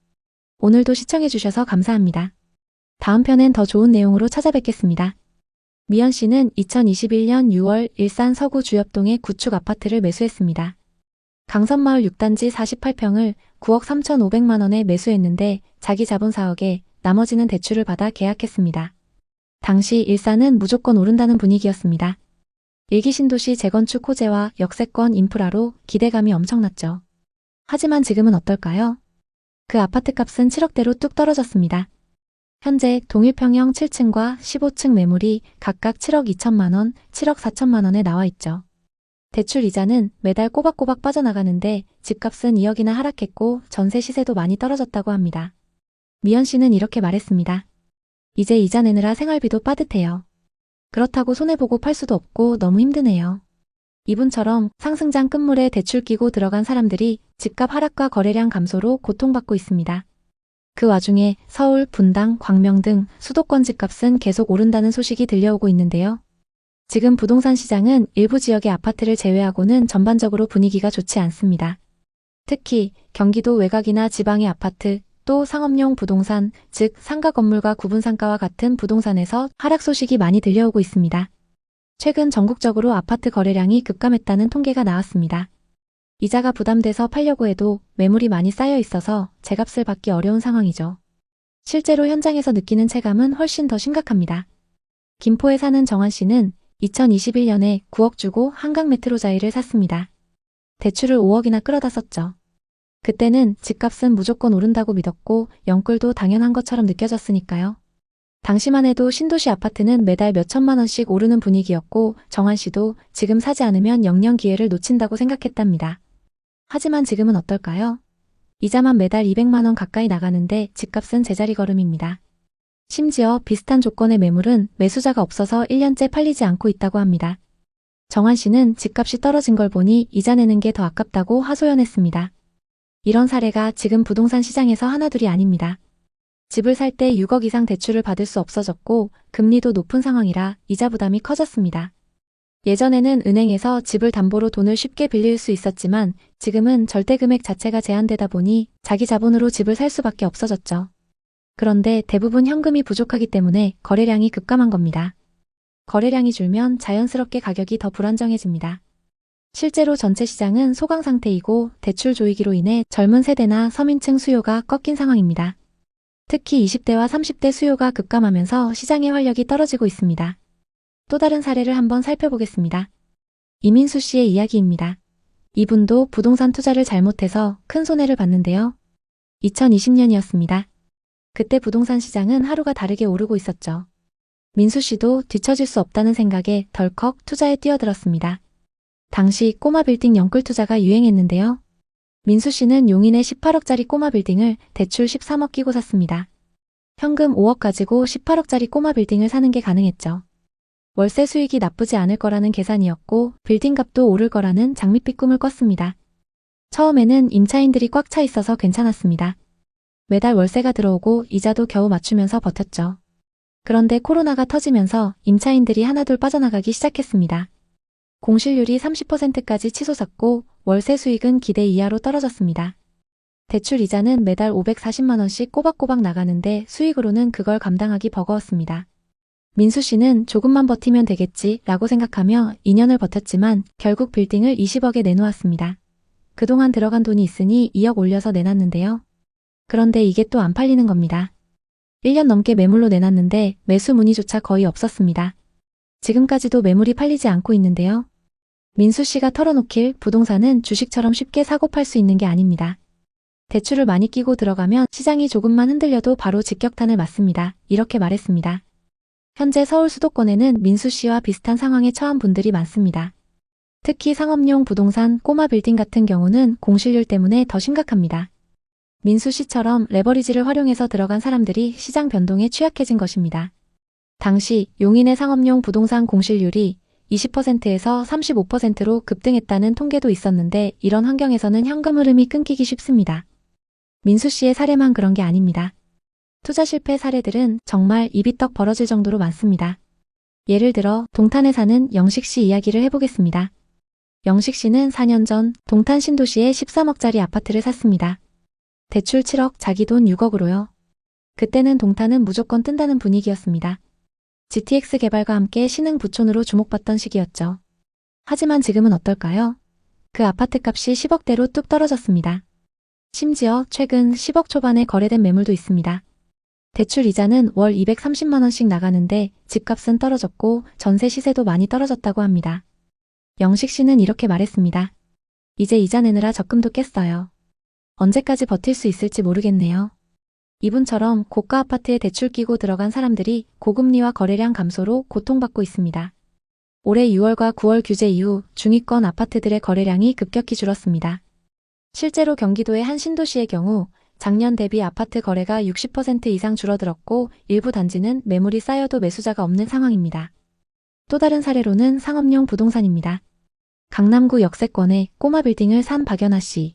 오늘도 시청해주셔서 감사합니다. 다음 편엔 더 좋은 내용으로 찾아뵙겠습니다. 미연 씨는 2021년 6월 일산 서구 주엽동의 구축 아파트를 매수했습니다. 강선마을 6단지 48평을 9억 3,500만 원에 매수했는데 자기 자본 4억에 나머지는 대출을 받아 계약했습니다. 당시 일산은 무조건 오른다는 분위기였습니다. 일기 신도시 재건축 호재와 역세권 인프라로 기대감이 엄청났죠. 하지만 지금은 어떨까요? 그 아파트 값은 7억대로 뚝 떨어졌습니다. 현재 동일평형 7층과 15층 매물이 각각 7억 2천만 원, 7억 4천만 원에 나와 있죠. 대출 이자는 매달 꼬박꼬박 빠져나가는데 집값은 2억이나 하락했고 전세 시세도 많이 떨어졌다고 합니다. 미연 씨는 이렇게 말했습니다. 이제 이자 내느라 생활비도 빠듯해요. 그렇다고 손해보고 팔 수도 없고 너무 힘드네요. 이분처럼 상승장 끝물에 대출 끼고 들어간 사람들이 집값 하락과 거래량 감소로 고통받고 있습니다. 그 와중에 서울, 분당, 광명 등 수도권 집값은 계속 오른다는 소식이 들려오고 있는데요. 지금 부동산 시장은 일부 지역의 아파트를 제외하고는 전반적으로 분위기가 좋지 않습니다. 특히 경기도 외곽이나 지방의 아파트, 또 상업용 부동산, 즉 상가 건물과 구분 상가와 같은 부동산에서 하락 소식이 많이 들려오고 있습니다. 최근 전국적으로 아파트 거래량이 급감했다는 통계가 나왔습니다. 이자가 부담돼서 팔려고 해도 매물이 많이 쌓여 있어서 제값을 받기 어려운 상황이죠. 실제로 현장에서 느끼는 체감은 훨씬 더 심각합니다. 김포에 사는 정한 씨는 2021년에 9억 주고 한강 메트로자이를 샀습니다. 대출을 5억이나 끌어다 썼죠. 그때는 집값은 무조건 오른다고 믿었고 영끌도 당연한 것처럼 느껴졌으니까요. 당시만 해도 신도시 아파트는 매달 몇천만 원씩 오르는 분위기였고 정한 씨도 지금 사지 않으면 영영 기회를 놓친다고 생각했답니다. 하지만 지금은 어떨까요? 이자만 매달 200만 원 가까이 나가는데 집값은 제자리 걸음입니다. 심지어 비슷한 조건의 매물은 매수자가 없어서 1년째 팔리지 않고 있다고 합니다. 정한 씨는 집값이 떨어진 걸 보니 이자 내는 게 더 아깝다고 하소연했습니다. 이런 사례가 지금 부동산 시장에서 하나둘이 아닙니다. 집을 살 때 6억 이상 대출을 받을 수 없어졌고 금리도 높은 상황이라 이자 부담이 커졌습니다. 예전에는 은행에서 집을 담보로 돈을 쉽게 빌릴 수 있었지만 지금은 절대 금액 자체가 제한되다 보니 자기 자본으로 집을 살 수밖에 없어졌죠. 그런데 대부분 현금이 부족하기 때문에 거래량이 급감한 겁니다. 거래량이 줄면 자연스럽게 가격이 더 불안정해집니다. 실제로 전체 시장은 소강 상태이고 대출 조이기로 인해 젊은 세대나 서민층 수요가 꺾인 상황입니다. 특히 20대와 30대 수요가 급감하면서 시장의 활력이 떨어지고 있습니다. 또 다른 사례를 한번 살펴보겠습니다. 이민수 씨의 이야기입니다. 이분도 부동산 투자를 잘못해서 큰 손해를 봤는데요. 2020년이었습니다. 그때 부동산 시장은 하루가 다르게 오르고 있었죠. 민수 씨도 뒤처질 수 없다는 생각에 덜컥 투자에 뛰어들었습니다. 당시 꼬마 빌딩 영끌 투자가 유행했는데요. 민수 씨는 용인의 18억짜리 꼬마 빌딩을 대출 13억 끼고 샀습니다. 현금 5억 가지고 18억짜리 꼬마 빌딩을 사는 게 가능했죠. 월세 수익이 나쁘지 않을 거라는 계산이었고 빌딩 값도 오를 거라는 장밋빛 꿈을 꿨습니다. 처음에는 임차인들이 꽉 차 있어서 괜찮았습니다. 매달 월세가 들어오고 이자도 겨우 맞추면서 버텼죠. 그런데 코로나가 터지면서 임차인들이 하나둘 빠져나가기 시작했습니다. 공실률이 30%까지 치솟았고 월세 수익은 기대 이하로 떨어졌습니다. 대출 이자는 매달 540만 원씩 꼬박꼬박 나가는데 수익으로는 그걸 감당하기 버거웠습니다. 민수 씨는 조금만 버티면 되겠지 라고 생각하며 2년을 버텼지만 결국 빌딩을 20억에 내놓았습니다. 그동안 들어간 돈이 있으니 2억 올려서 내놨는데요. 그런데 이게 또 안 팔리는 겁니다. 1년 넘게 매물로 내놨는데 매수 문의조차 거의 없었습니다. 지금까지도 매물이 팔리지 않고 있는데요. 민수 씨가 털어놓길 부동산은 주식처럼 쉽게 사고 팔 수 있는 게 아닙니다. 대출을 많이 끼고 들어가면 시장이 조금만 흔들려도 바로 직격탄을 맞습니다. 이렇게 말했습니다. 현재 서울 수도권에는 민수 씨와 비슷한 상황에 처한 분들이 많습니다. 특히 상업용 부동산 꼬마 빌딩 같은 경우는 공실률 때문에 더 심각합니다. 민수 씨처럼 레버리지를 활용해서 들어간 사람들이 시장 변동에 취약해진 것입니다. 당시 용인의 상업용 부동산 공실률이 20%에서 35%로 급등했다는 통계도 있었는데 이런 환경에서는 현금 흐름이 끊기기 쉽습니다. 민수 씨의 사례만 그런 게 아닙니다. 투자 실패 사례들은 정말 입이 떡 벌어질 정도로 많습니다. 예를 들어 동탄에 사는 영식 씨 이야기를 해보겠습니다. 영식 씨는 4년 전 동탄 신도시에 13억짜리 아파트를 샀습니다. 대출 7억, 자기 돈 6억으로요. 그때는 동탄은 무조건 뜬다는 분위기였습니다. GTX 개발과 함께 신흥 부촌으로 주목받던 시기였죠. 하지만 지금은 어떨까요? 그 아파트 값이 10억대로 뚝 떨어졌습니다. 심지어 최근 10억 초반에 거래된 매물도 있습니다. 대출 이자는 월 230만 원씩 나가는데 집값은 떨어졌고 전세 시세도 많이 떨어졌다고 합니다. 영식 씨는 이렇게 말했습니다. 이제 이자 내느라 적금도 깼어요. 언제까지 버틸 수 있을지 모르겠네요. 이분처럼 고가 아파트에 대출 끼고 들어간 사람들이 고금리와 거래량 감소로 고통받고 있습니다. 올해 6월과 9월 규제 이후 중위권 아파트들의 거래량이 급격히 줄었습니다. 실제로 경기도의 한 신도시의 경우 작년 대비 아파트 거래가 60% 이상 줄어들었고 일부 단지는 매물이 쌓여도 매수자가 없는 상황입니다. 또 다른 사례로는 상업용 부동산입니다. 강남구 역세권에 꼬마 빌딩을 산 박연아 씨.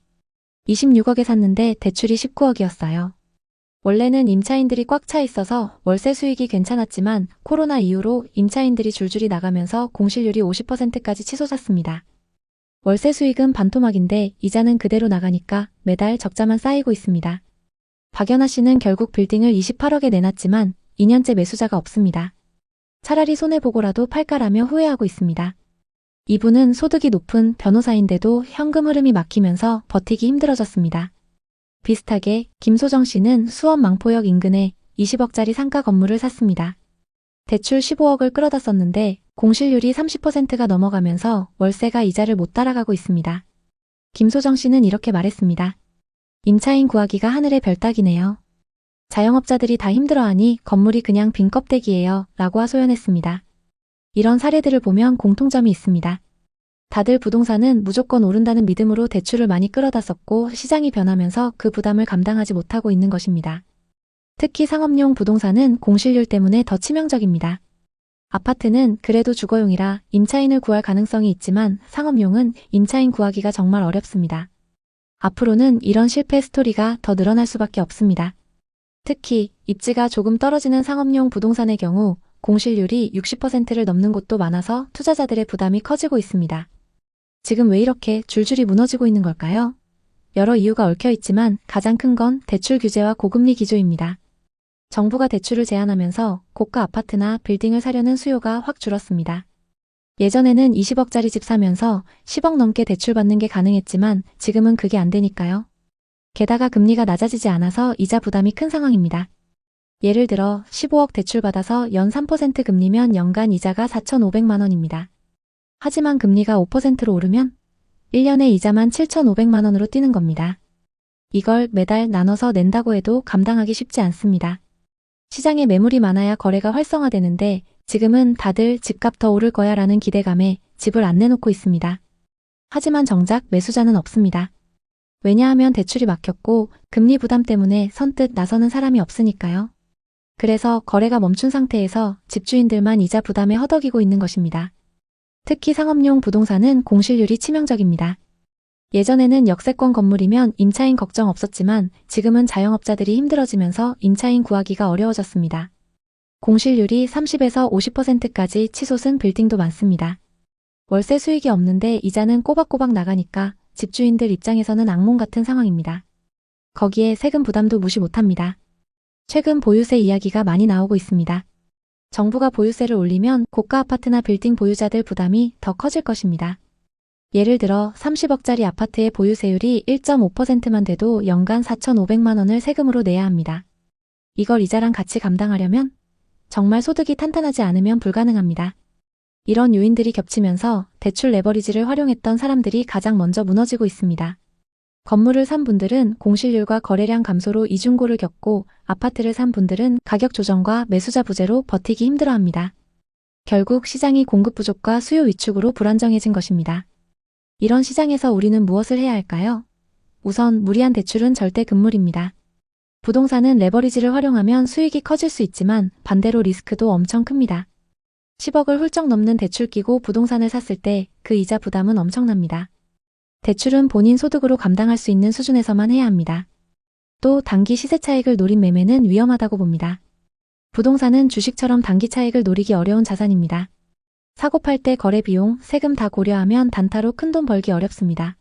26억에 샀는데 대출이 19억이었어요. 원래는 임차인들이 꽉 차 있어서 월세 수익이 괜찮았지만 코로나 이후로 임차인들이 줄줄이 나가면서 공실률이 50%까지 치솟았습니다. 월세 수익은 반토막인데 이자는 그대로 나가니까 매달 적자만 쌓이고 있습니다. 박연아 씨는 결국 빌딩을 28억에 내놨지만 2년째 매수자가 없습니다. 차라리 손해보고라도 팔까라며 후회하고 있습니다. 이분은 소득이 높은 변호사인데도 현금 흐름이 막히면서 버티기 힘들어졌습니다. 비슷하게 김소정 씨는 수원 망포역 인근에 20억짜리 상가 건물을 샀습니다. 대출 15억을 끌어다 썼는데 공실률이 30%가 넘어가면서 월세가 이자를 못 따라가고 있습니다. 김소정 씨는 이렇게 말했습니다. 임차인 구하기가 하늘의 별 따기네요. 자영업자들이 다 힘들어하니 건물이 그냥 빈 껍데기예요 라고 하소연했습니다. 이런 사례들을 보면 공통점이 있습니다. 다들 부동산은 무조건 오른다는 믿음으로 대출을 많이 끌어다 썼고 시장이 변하면서 그 부담을 감당하지 못하고 있는 것입니다. 특히 상업용 부동산은 공실률 때문에 더 치명적입니다. 아파트는 그래도 주거용이라 임차인을 구할 가능성이 있지만 상업용은 임차인 구하기가 정말 어렵습니다. 앞으로는 이런 실패 스토리가 더 늘어날 수밖에 없습니다. 특히 입지가 조금 떨어지는 상업용 부동산의 경우 공실률이 60%를 넘는 곳도 많아서 투자자들의 부담이 커지고 있습니다. 지금 왜 이렇게 줄줄이 무너지고 있는 걸까요? 여러 이유가 얽혀 있지만 가장 큰 건 대출 규제와 고금리 기조입니다. 정부가 대출을 제한하면서 고가 아파트나 빌딩을 사려는 수요가 확 줄었습니다. 예전에는 20억짜리 집 사면서 10억 넘게 대출받는 게 가능했지만 지금은 그게 안 되니까요. 게다가 금리가 낮아지지 않아서 이자 부담이 큰 상황입니다. 예를 들어 15억 대출받아서 연 3% 금리면 연간 이자가 4,500만 원입니다. 하지만 금리가 5%로 오르면 1년에 이자만 7,500만 원으로 뛰는 겁니다. 이걸 매달 나눠서 낸다고 해도 감당하기 쉽지 않습니다. 시장에 매물이 많아야 거래가 활성화되는데 지금은 다들 집값 더 오를 거야 라는 기대감에 집을 안 내놓고 있습니다. 하지만 정작 매수자는 없습니다. 왜냐하면 대출이 막혔고 금리 부담 때문에 선뜻 나서는 사람이 없으니까요. 그래서 거래가 멈춘 상태에서 집주인들만 이자 부담에 허덕이고 있는 것입니다. 특히 상업용 부동산은 공실률이 치명적입니다. 예전에는 역세권 건물이면 임차인 걱정 없었지만 지금은 자영업자들이 힘들어지면서 임차인 구하기가 어려워졌습니다. 공실률이 30에서 50%까지 치솟은 빌딩도 많습니다. 월세 수익이 없는데 이자는 꼬박꼬박 나가니까 집주인들 입장에서는 악몽 같은 상황입니다. 거기에 세금 부담도 무시 못합니다. 최근 보유세 이야기가 많이 나오고 있습니다. 정부가 보유세를 올리면 고가 아파트나 빌딩 보유자들 부담이 더 커질 것입니다. 예를 들어 30억짜리 아파트의 보유세율이 1.5%만 돼도 연간 4,500만 원을 세금으로 내야 합니다. 이걸 이자랑 같이 감당하려면 정말 소득이 탄탄하지 않으면 불가능합니다. 이런 요인들이 겹치면서 대출 레버리지를 활용했던 사람들이 가장 먼저 무너지고 있습니다. 건물을 산 분들은 공실률과 거래량 감소로 이중고를 겪고 아파트를 산 분들은 가격 조정과 매수자 부재로 버티기 힘들어합니다. 결국 시장이 공급 부족과 수요 위축으로 불안정해진 것입니다. 이런 시장에서 우리는 무엇을 해야 할까요? 우선 무리한 대출은 절대 금물입니다. 부동산은 레버리지를 활용하면 수익이 커질 수 있지만 반대로 리스크도 엄청 큽니다. 10억을 훌쩍 넘는 대출 끼고 부동산을 샀을 때 그 이자 부담은 엄청납니다. 대출은 본인 소득으로 감당할 수 있는 수준에서만 해야 합니다. 또 단기 시세 차익을 노린 매매는 위험하다고 봅니다. 부동산은 주식처럼 단기 차익을 노리기 어려운 자산입니다. 사고 팔 때 거래 비용, 세금 다 고려하면 단타로 큰돈 벌기 어렵습니다.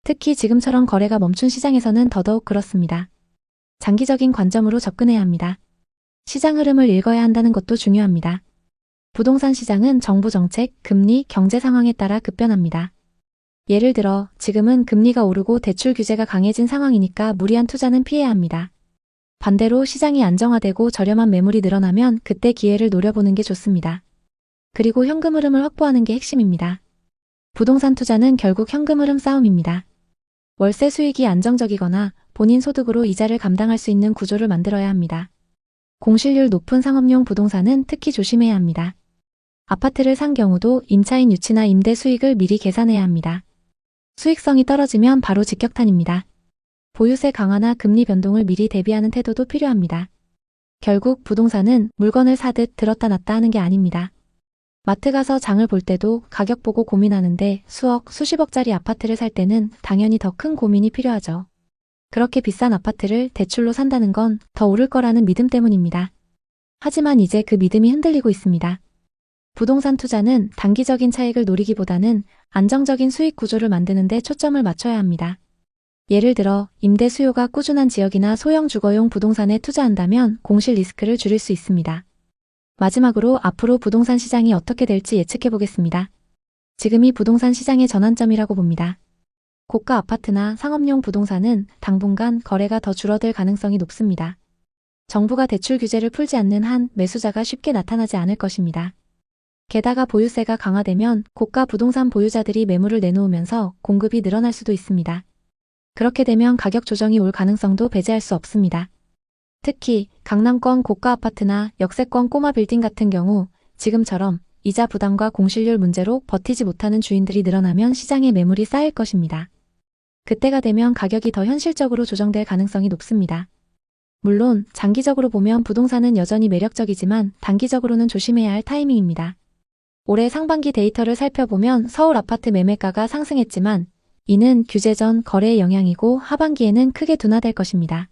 특히 지금처럼 거래가 멈춘 시장에서는 더더욱 그렇습니다. 장기적인 관점으로 접근해야 합니다. 시장 흐름을 읽어야 한다는 것도 중요합니다. 부동산 시장은 정부 정책, 금리, 경제 상황에 따라 급변합니다. 예를 들어 지금은 금리가 오르고 대출 규제가 강해진 상황이니까 무리한 투자는 피해야 합니다. 반대로 시장이 안정화되고 저렴한 매물이 늘어나면 그때 기회를 노려보는 게 좋습니다. 그리고 현금 흐름을 확보하는 게 핵심입니다. 부동산 투자는 결국 현금 흐름 싸움입니다. 월세 수익이 안정적이거나 본인 소득으로 이자를 감당할 수 있는 구조를 만들어야 합니다. 공실률 높은 상업용 부동산은 특히 조심해야 합니다. 아파트를 산 경우도 임차인 유치나 임대 수익을 미리 계산해야 합니다. 수익성이 떨어지면 바로 직격탄입니다. 보유세 강화나 금리 변동을 미리 대비하는 태도도 필요합니다. 결국 부동산은 물건을 사듯 들었다 놨다 하는 게 아닙니다. 마트 가서 장을 볼 때도 가격 보고 고민하는데 수억, 수십억짜리 아파트를 살 때는 당연히 더 큰 고민이 필요하죠. 그렇게 비싼 아파트를 대출로 산다는 건 더 오를 거라는 믿음 때문입니다. 하지만 이제 그 믿음이 흔들리고 있습니다. 부동산 투자는 단기적인 차익을 노리기보다는 안정적인 수익 구조를 만드는 데 초점을 맞춰야 합니다. 예를 들어 임대 수요가 꾸준한 지역이나 소형 주거용 부동산에 투자한다면 공실 리스크를 줄일 수 있습니다. 마지막으로 앞으로 부동산 시장이 어떻게 될지 예측해 보겠습니다. 지금이 부동산 시장의 전환점이라고 봅니다. 고가 아파트나 상업용 부동산은 당분간 거래가 더 줄어들 가능성이 높습니다. 정부가 대출 규제를 풀지 않는 한 매수자가 쉽게 나타나지 않을 것입니다. 게다가 보유세가 강화되면 고가 부동산 보유자들이 매물을 내놓으면서 공급이 늘어날 수도 있습니다. 그렇게 되면 가격 조정이 올 가능성도 배제할 수 없습니다. 특히 강남권 고가 아파트나 역세권 꼬마 빌딩 같은 경우 지금처럼 이자 부담과 공실률 문제로 버티지 못하는 주인들이 늘어나면 시장에 매물이 쌓일 것입니다. 그때가 되면 가격이 더 현실적으로 조정될 가능성이 높습니다. 물론 장기적으로 보면 부동산은 여전히 매력적이지만 단기적으로는 조심해야 할 타이밍입니다. 올해 상반기 데이터를 살펴보면 서울 아파트 매매가가 상승했지만 이는 규제 전 거래의 영향이고 하반기에는 크게 둔화될 것입니다.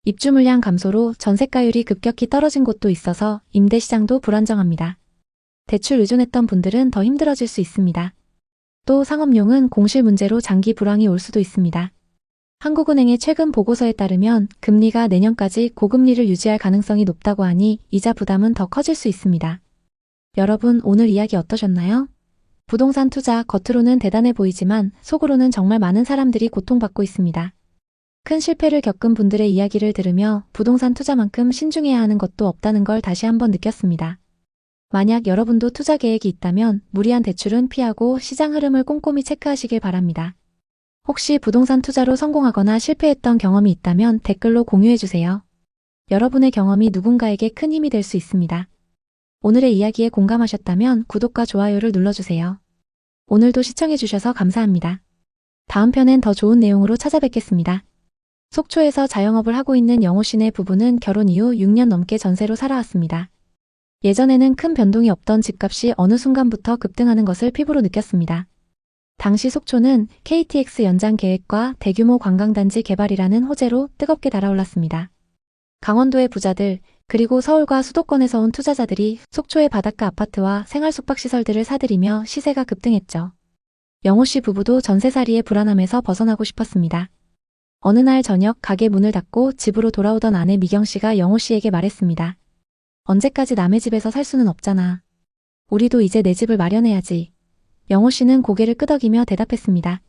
입주 물량 감소로 전세가율이 급격히 떨어진 곳도 있어서 임대 시장도 불안정합니다. 대출 의존했던 분들은 더 힘들어질 수 있습니다. 또 상업용은 공실 문제로 장기 불황이 올 수도 있습니다. 한국은행의 최근 보고서에 따르면 금리가 내년까지 고금리를 유지할 가능성이 높다고 하니 이자 부담은 더 커질 수 있습니다. 여러분, 오늘 이야기 어떠셨나요? 부동산 투자 겉으로는 대단해 보이지만 속으로는 정말 많은 사람들이 고통받고 있습니다. 큰 실패를 겪은 분들의 이야기를 들으며 부동산 투자만큼 신중해야 하는 것도 없다는 걸 다시 한번 느꼈습니다. 만약 여러분도 투자 계획이 있다면 무리한 대출은 피하고 시장 흐름을 꼼꼼히 체크하시길 바랍니다. 혹시 부동산 투자로 성공하거나 실패했던 경험이 있다면 댓글로 공유해주세요. 여러분의 경험이 누군가에게 큰 힘이 될 수 있습니다. 오늘의 이야기에 공감하셨다면 구독과 좋아요를 눌러주세요. 오늘도 시청해주셔서 감사합니다. 다음 편엔 더 좋은 내용으로 찾아뵙겠습니다. 속초에서 자영업을 하고 있는 영호 씨네 부부는 결혼 이후 6년 넘게 전세로 살아왔습니다. 예전에는 큰 변동이 없던 집값이 어느 순간부터 급등하는 것을 피부로 느꼈습니다. 당시 속초는 KTX 연장 계획과 대규모 관광단지 개발이라는 호재로 뜨겁게 달아올랐습니다. 강원도의 부자들, 그리고 서울과 수도권에서 온 투자자들이 속초의 바닷가 아파트와 생활 숙박시설들을 사들이며 시세가 급등했죠. 영호 씨 부부도 전세살이의 불안함에서 벗어나고 싶었습니다. 어느 날 저녁 가게 문을 닫고 집으로 돌아오던 아내 미경 씨가 영호 씨에게 말했습니다. 언제까지 남의 집에서 살 수는 없잖아. 우리도 이제 내 집을 마련해야지. 영호 씨는 고개를 끄덕이며 대답했습니다.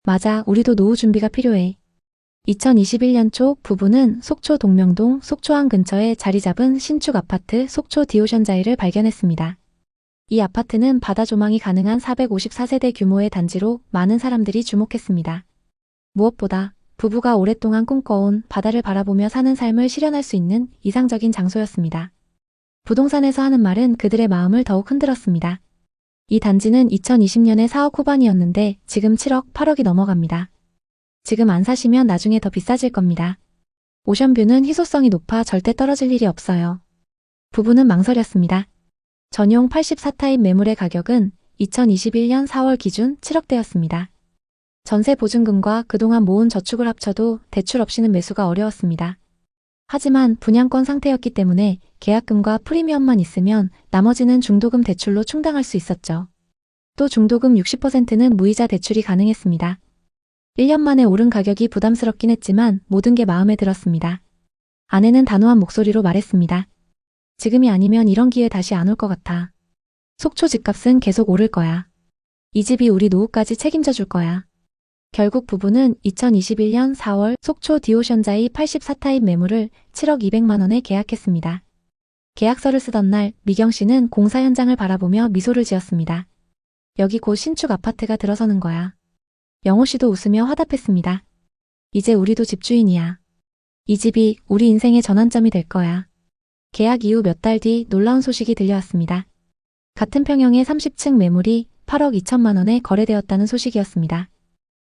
맞아, 우리도 노후 준비가 필요해. 2021년 초 부부는 속초 동명동 속초항 근처에 자리 잡은 신축 아파트 속초 디오션자이를 발견했습니다. 이 아파트는 바다 조망이 가능한 454세대 규모의 단지로 많은 사람들이 주목했습니다. 무엇보다 부부가 오랫동안 꿈꿔온 바다를 바라보며 사는 삶을 실현할 수 있는 이상적인 장소였습니다. 부동산에서 하는 말은 그들의 마음을 더욱 흔들었습니다. 이 단지는 2020년에 4억 후반이었는데 지금 7억, 8억이 넘어갑니다. 지금 안 사시면 나중에 더 비싸질 겁니다. 오션뷰는 희소성이 높아 절대 떨어질 일이 없어요. 부부는 망설였습니다. 전용 84타입 매물의 가격은 2021년 4월 기준 7억대였습니다. 전세 보증금과 그동안 모은 저축을 합쳐도 대출 없이는 매수가 어려웠습니다. 하지만 분양권 상태였기 때문에 계약금과 프리미엄만 있으면 나머지는 중도금 대출로 충당할 수 있었죠. 또 중도금 60%는 무이자 대출이 가능했습니다. 1년 만에 오른 가격이 부담스럽긴 했지만 모든 게 마음에 들었습니다. 아내는 단호한 목소리로 말했습니다. 지금이 아니면 이런 기회 다시 안 올 것 같아. 속초 집값은 계속 오를 거야. 이 집이 우리 노후까지 책임져 줄 거야. 결국 부부는 2021년 4월 속초 디오션자이 84타입 매물을 7억 200만 원에 계약했습니다. 계약서를 쓰던 날 미경 씨는 공사 현장을 바라보며 미소를 지었습니다. 여기 곧 신축 아파트가 들어서는 거야. 영호 씨도 웃으며 화답했습니다. 이제 우리도 집주인이야. 이 집이 우리 인생의 전환점이 될 거야. 계약 이후 몇 달 뒤 놀라운 소식이 들려왔습니다. 같은 평형의 30층 매물이 8억 2천만 원에 거래되었다는 소식이었습니다.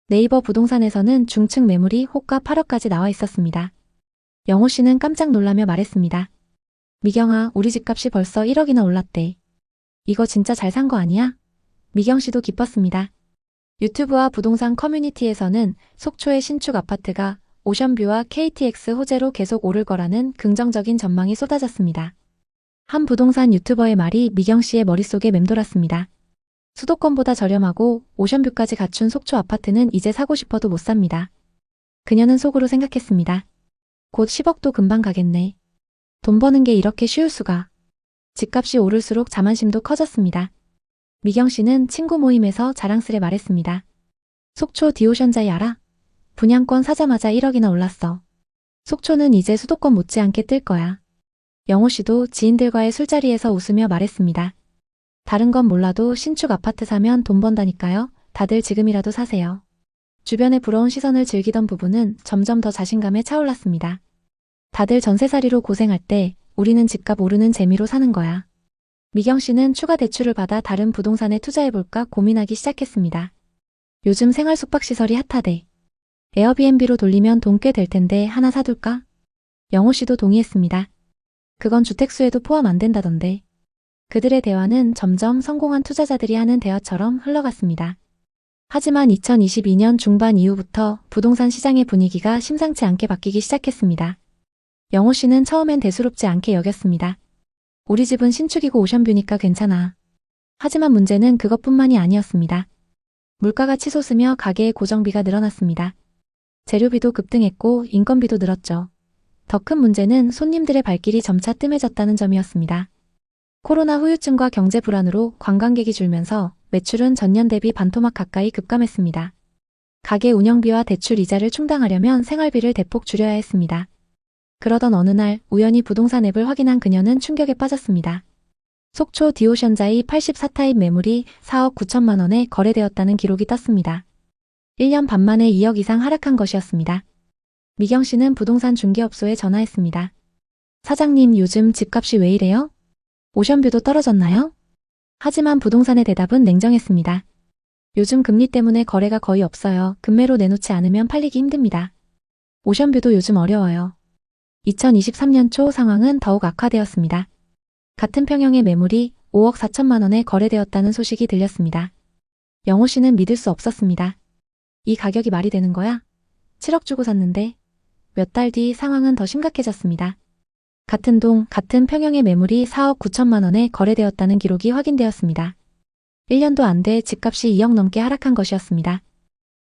네이버 부동산에서는 중층 매물이 호가 8억까지 나와 있었습니다. 영호 씨는 깜짝 놀라며 말했습니다. 미경아, 우리 집값이 벌써 1억이나 올랐대. 이거 진짜 잘 산 거 아니야? 미경 씨도 기뻤습니다. 유튜브와 부동산 커뮤니티에서는 속초의 신축 아파트가 오션뷰와 KTX 호재로 계속 오를 거라는 긍정적인 전망이 쏟아졌습니다. 한 부동산 유튜버의 말이 미경 씨의 머릿속에 맴돌았습니다. 수도권보다 저렴하고 오션뷰까지 갖춘 속초 아파트는 이제 사고 싶어도 못 삽니다. 그녀는 속으로 생각했습니다. 곧 10억도 금방 가겠네. 돈 버는 게 이렇게 쉬울 수가. 집값이 오를수록 자만심도 커졌습니다. 미경 씨는 친구 모임에서 자랑스레 말했습니다. 속초 디오션자이 알아? 분양권 사자마자 1억이나 올랐어. 속초는 이제 수도권 못지않게 뜰 거야. 영호 씨도 지인들과의 술자리에서 웃으며 말했습니다. 다른 건 몰라도 신축 아파트 사면 돈 번다니까요. 다들 지금이라도 사세요. 주변의 부러운 시선을 즐기던 부부는 점점 더 자신감에 차올랐습니다. 다들 전세살이로 고생할 때 우리는 집값 오르는 재미로 사는 거야. 미경 씨는 추가 대출을 받아 다른 부동산에 투자해볼까 고민하기 시작했습니다. 요즘 생활 숙박시설이 핫하대. 에어비앤비로 돌리면 돈 꽤 될 텐데 하나 사둘까? 영호 씨도 동의했습니다. 그건 주택수에도 포함 안 된다던데. 그들의 대화는 점점 성공한 투자자들이 하는 대화처럼 흘러갔습니다. 하지만 2022년 중반 이후부터 부동산 시장의 분위기가 심상치 않게 바뀌기 시작했습니다. 영호 씨는 처음엔 대수롭지 않게 여겼습니다. 우리 집은 신축이고 오션뷰니까 괜찮아. 하지만 문제는 그것뿐만이 아니었습니다. 물가가 치솟으며 가게의 고정비가 늘어났습니다. 재료비도 급등했고 인건비도 늘었죠. 더 큰 문제는 손님들의 발길이 점차 뜸해졌다는 점이었습니다. 코로나 후유증과 경제 불안으로 관광객이 줄면서 매출은 전년 대비 반토막 가까이 급감했습니다. 가게 운영비와 대출 이자를 충당하려면 생활비를 대폭 줄여야 했습니다. 그러던 어느 날 우연히 부동산 앱을 확인한 그녀는 충격에 빠졌습니다. 속초 디오션자이 84타입 매물이 4억 9천만 원에 거래되었다는 기록이 떴습니다. 1년 반 만에 2억 이상 하락한 것이었습니다. 미경 씨는 부동산 중개업소에 전화했습니다. 사장님, 요즘 집값이 왜 이래요? 오션뷰도 떨어졌나요? 하지만 부동산의 대답은 냉정했습니다. 요즘 금리 때문에 거래가 거의 없어요. 급매로 내놓지 않으면 팔리기 힘듭니다. 오션뷰도 요즘 어려워요. 2023년 초 상황은 더욱 악화되었습니다. 같은 평형의 매물이 5억 4천만 원에 거래되었다는 소식이 들렸습니다. 영호 씨는 믿을 수 없었습니다. 이 가격이 말이 되는 거야? 7억 주고 샀는데. 몇 달 뒤 상황은 더 심각해졌습니다. 같은 동, 같은 평형의 매물이 4억 9천만 원에 거래되었다는 기록이 확인되었습니다. 1년도 안 돼 집값이 2억 넘게 하락한 것이었습니다.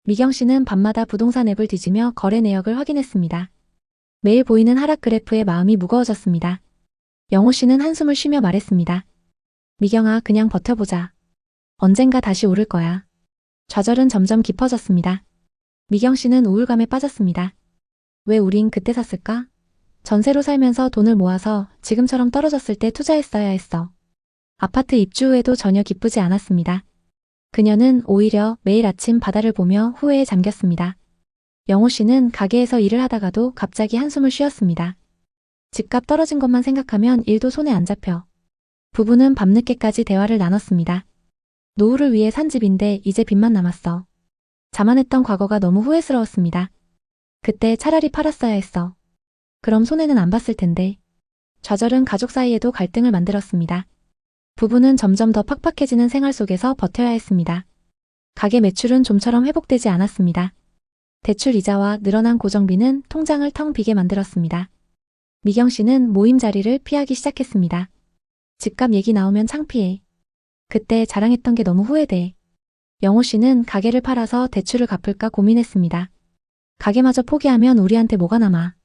미경 씨는 밤마다 부동산 앱을 뒤지며 거래 내역을 확인했습니다. 매일 보이는 하락 그래프에 마음이 무거워졌습니다. 영호 씨는 한숨을 쉬며 말했습니다. 미경아, 그냥 버텨보자. 언젠가 다시 오를 거야. 좌절은 점점 깊어졌습니다. 미경 씨는 우울감에 빠졌습니다. 왜 우린 그때 샀을까? 전세로 살면서 돈을 모아서 지금처럼 떨어졌을 때 투자했어야 했어. 아파트 입주 후에도 전혀 기쁘지 않았습니다. 그녀는 오히려 매일 아침 바다를 보며 후회에 잠겼습니다. 영호 씨는 가게에서 일을 하다가도 갑자기 한숨을 쉬었습니다. 집값 떨어진 것만 생각하면 일도 손에 안 잡혀. 부부는 밤늦게까지 대화를 나눴습니다. 노후를 위해 산 집인데 이제 빚만 남았어. 자만했던 과거가 너무 후회스러웠습니다. 그때 차라리 팔았어야 했어. 그럼 손해는 안 봤을 텐데. 좌절은 가족 사이에도 갈등을 만들었습니다. 부부는 점점 더 팍팍해지는 생활 속에서 버텨야 했습니다. 가게 매출은 좀처럼 회복되지 않았습니다. 대출 이자와 늘어난 고정비는 통장을 텅 비게 만들었습니다. 미경 씨는 모임 자리를 피하기 시작했습니다. 집값 얘기 나오면 창피해. 그때 자랑했던 게 너무 후회돼. 영호 씨는 가게를 팔아서 대출을 갚을까 고민했습니다. 가게마저 포기하면 우리한테 뭐가 남아.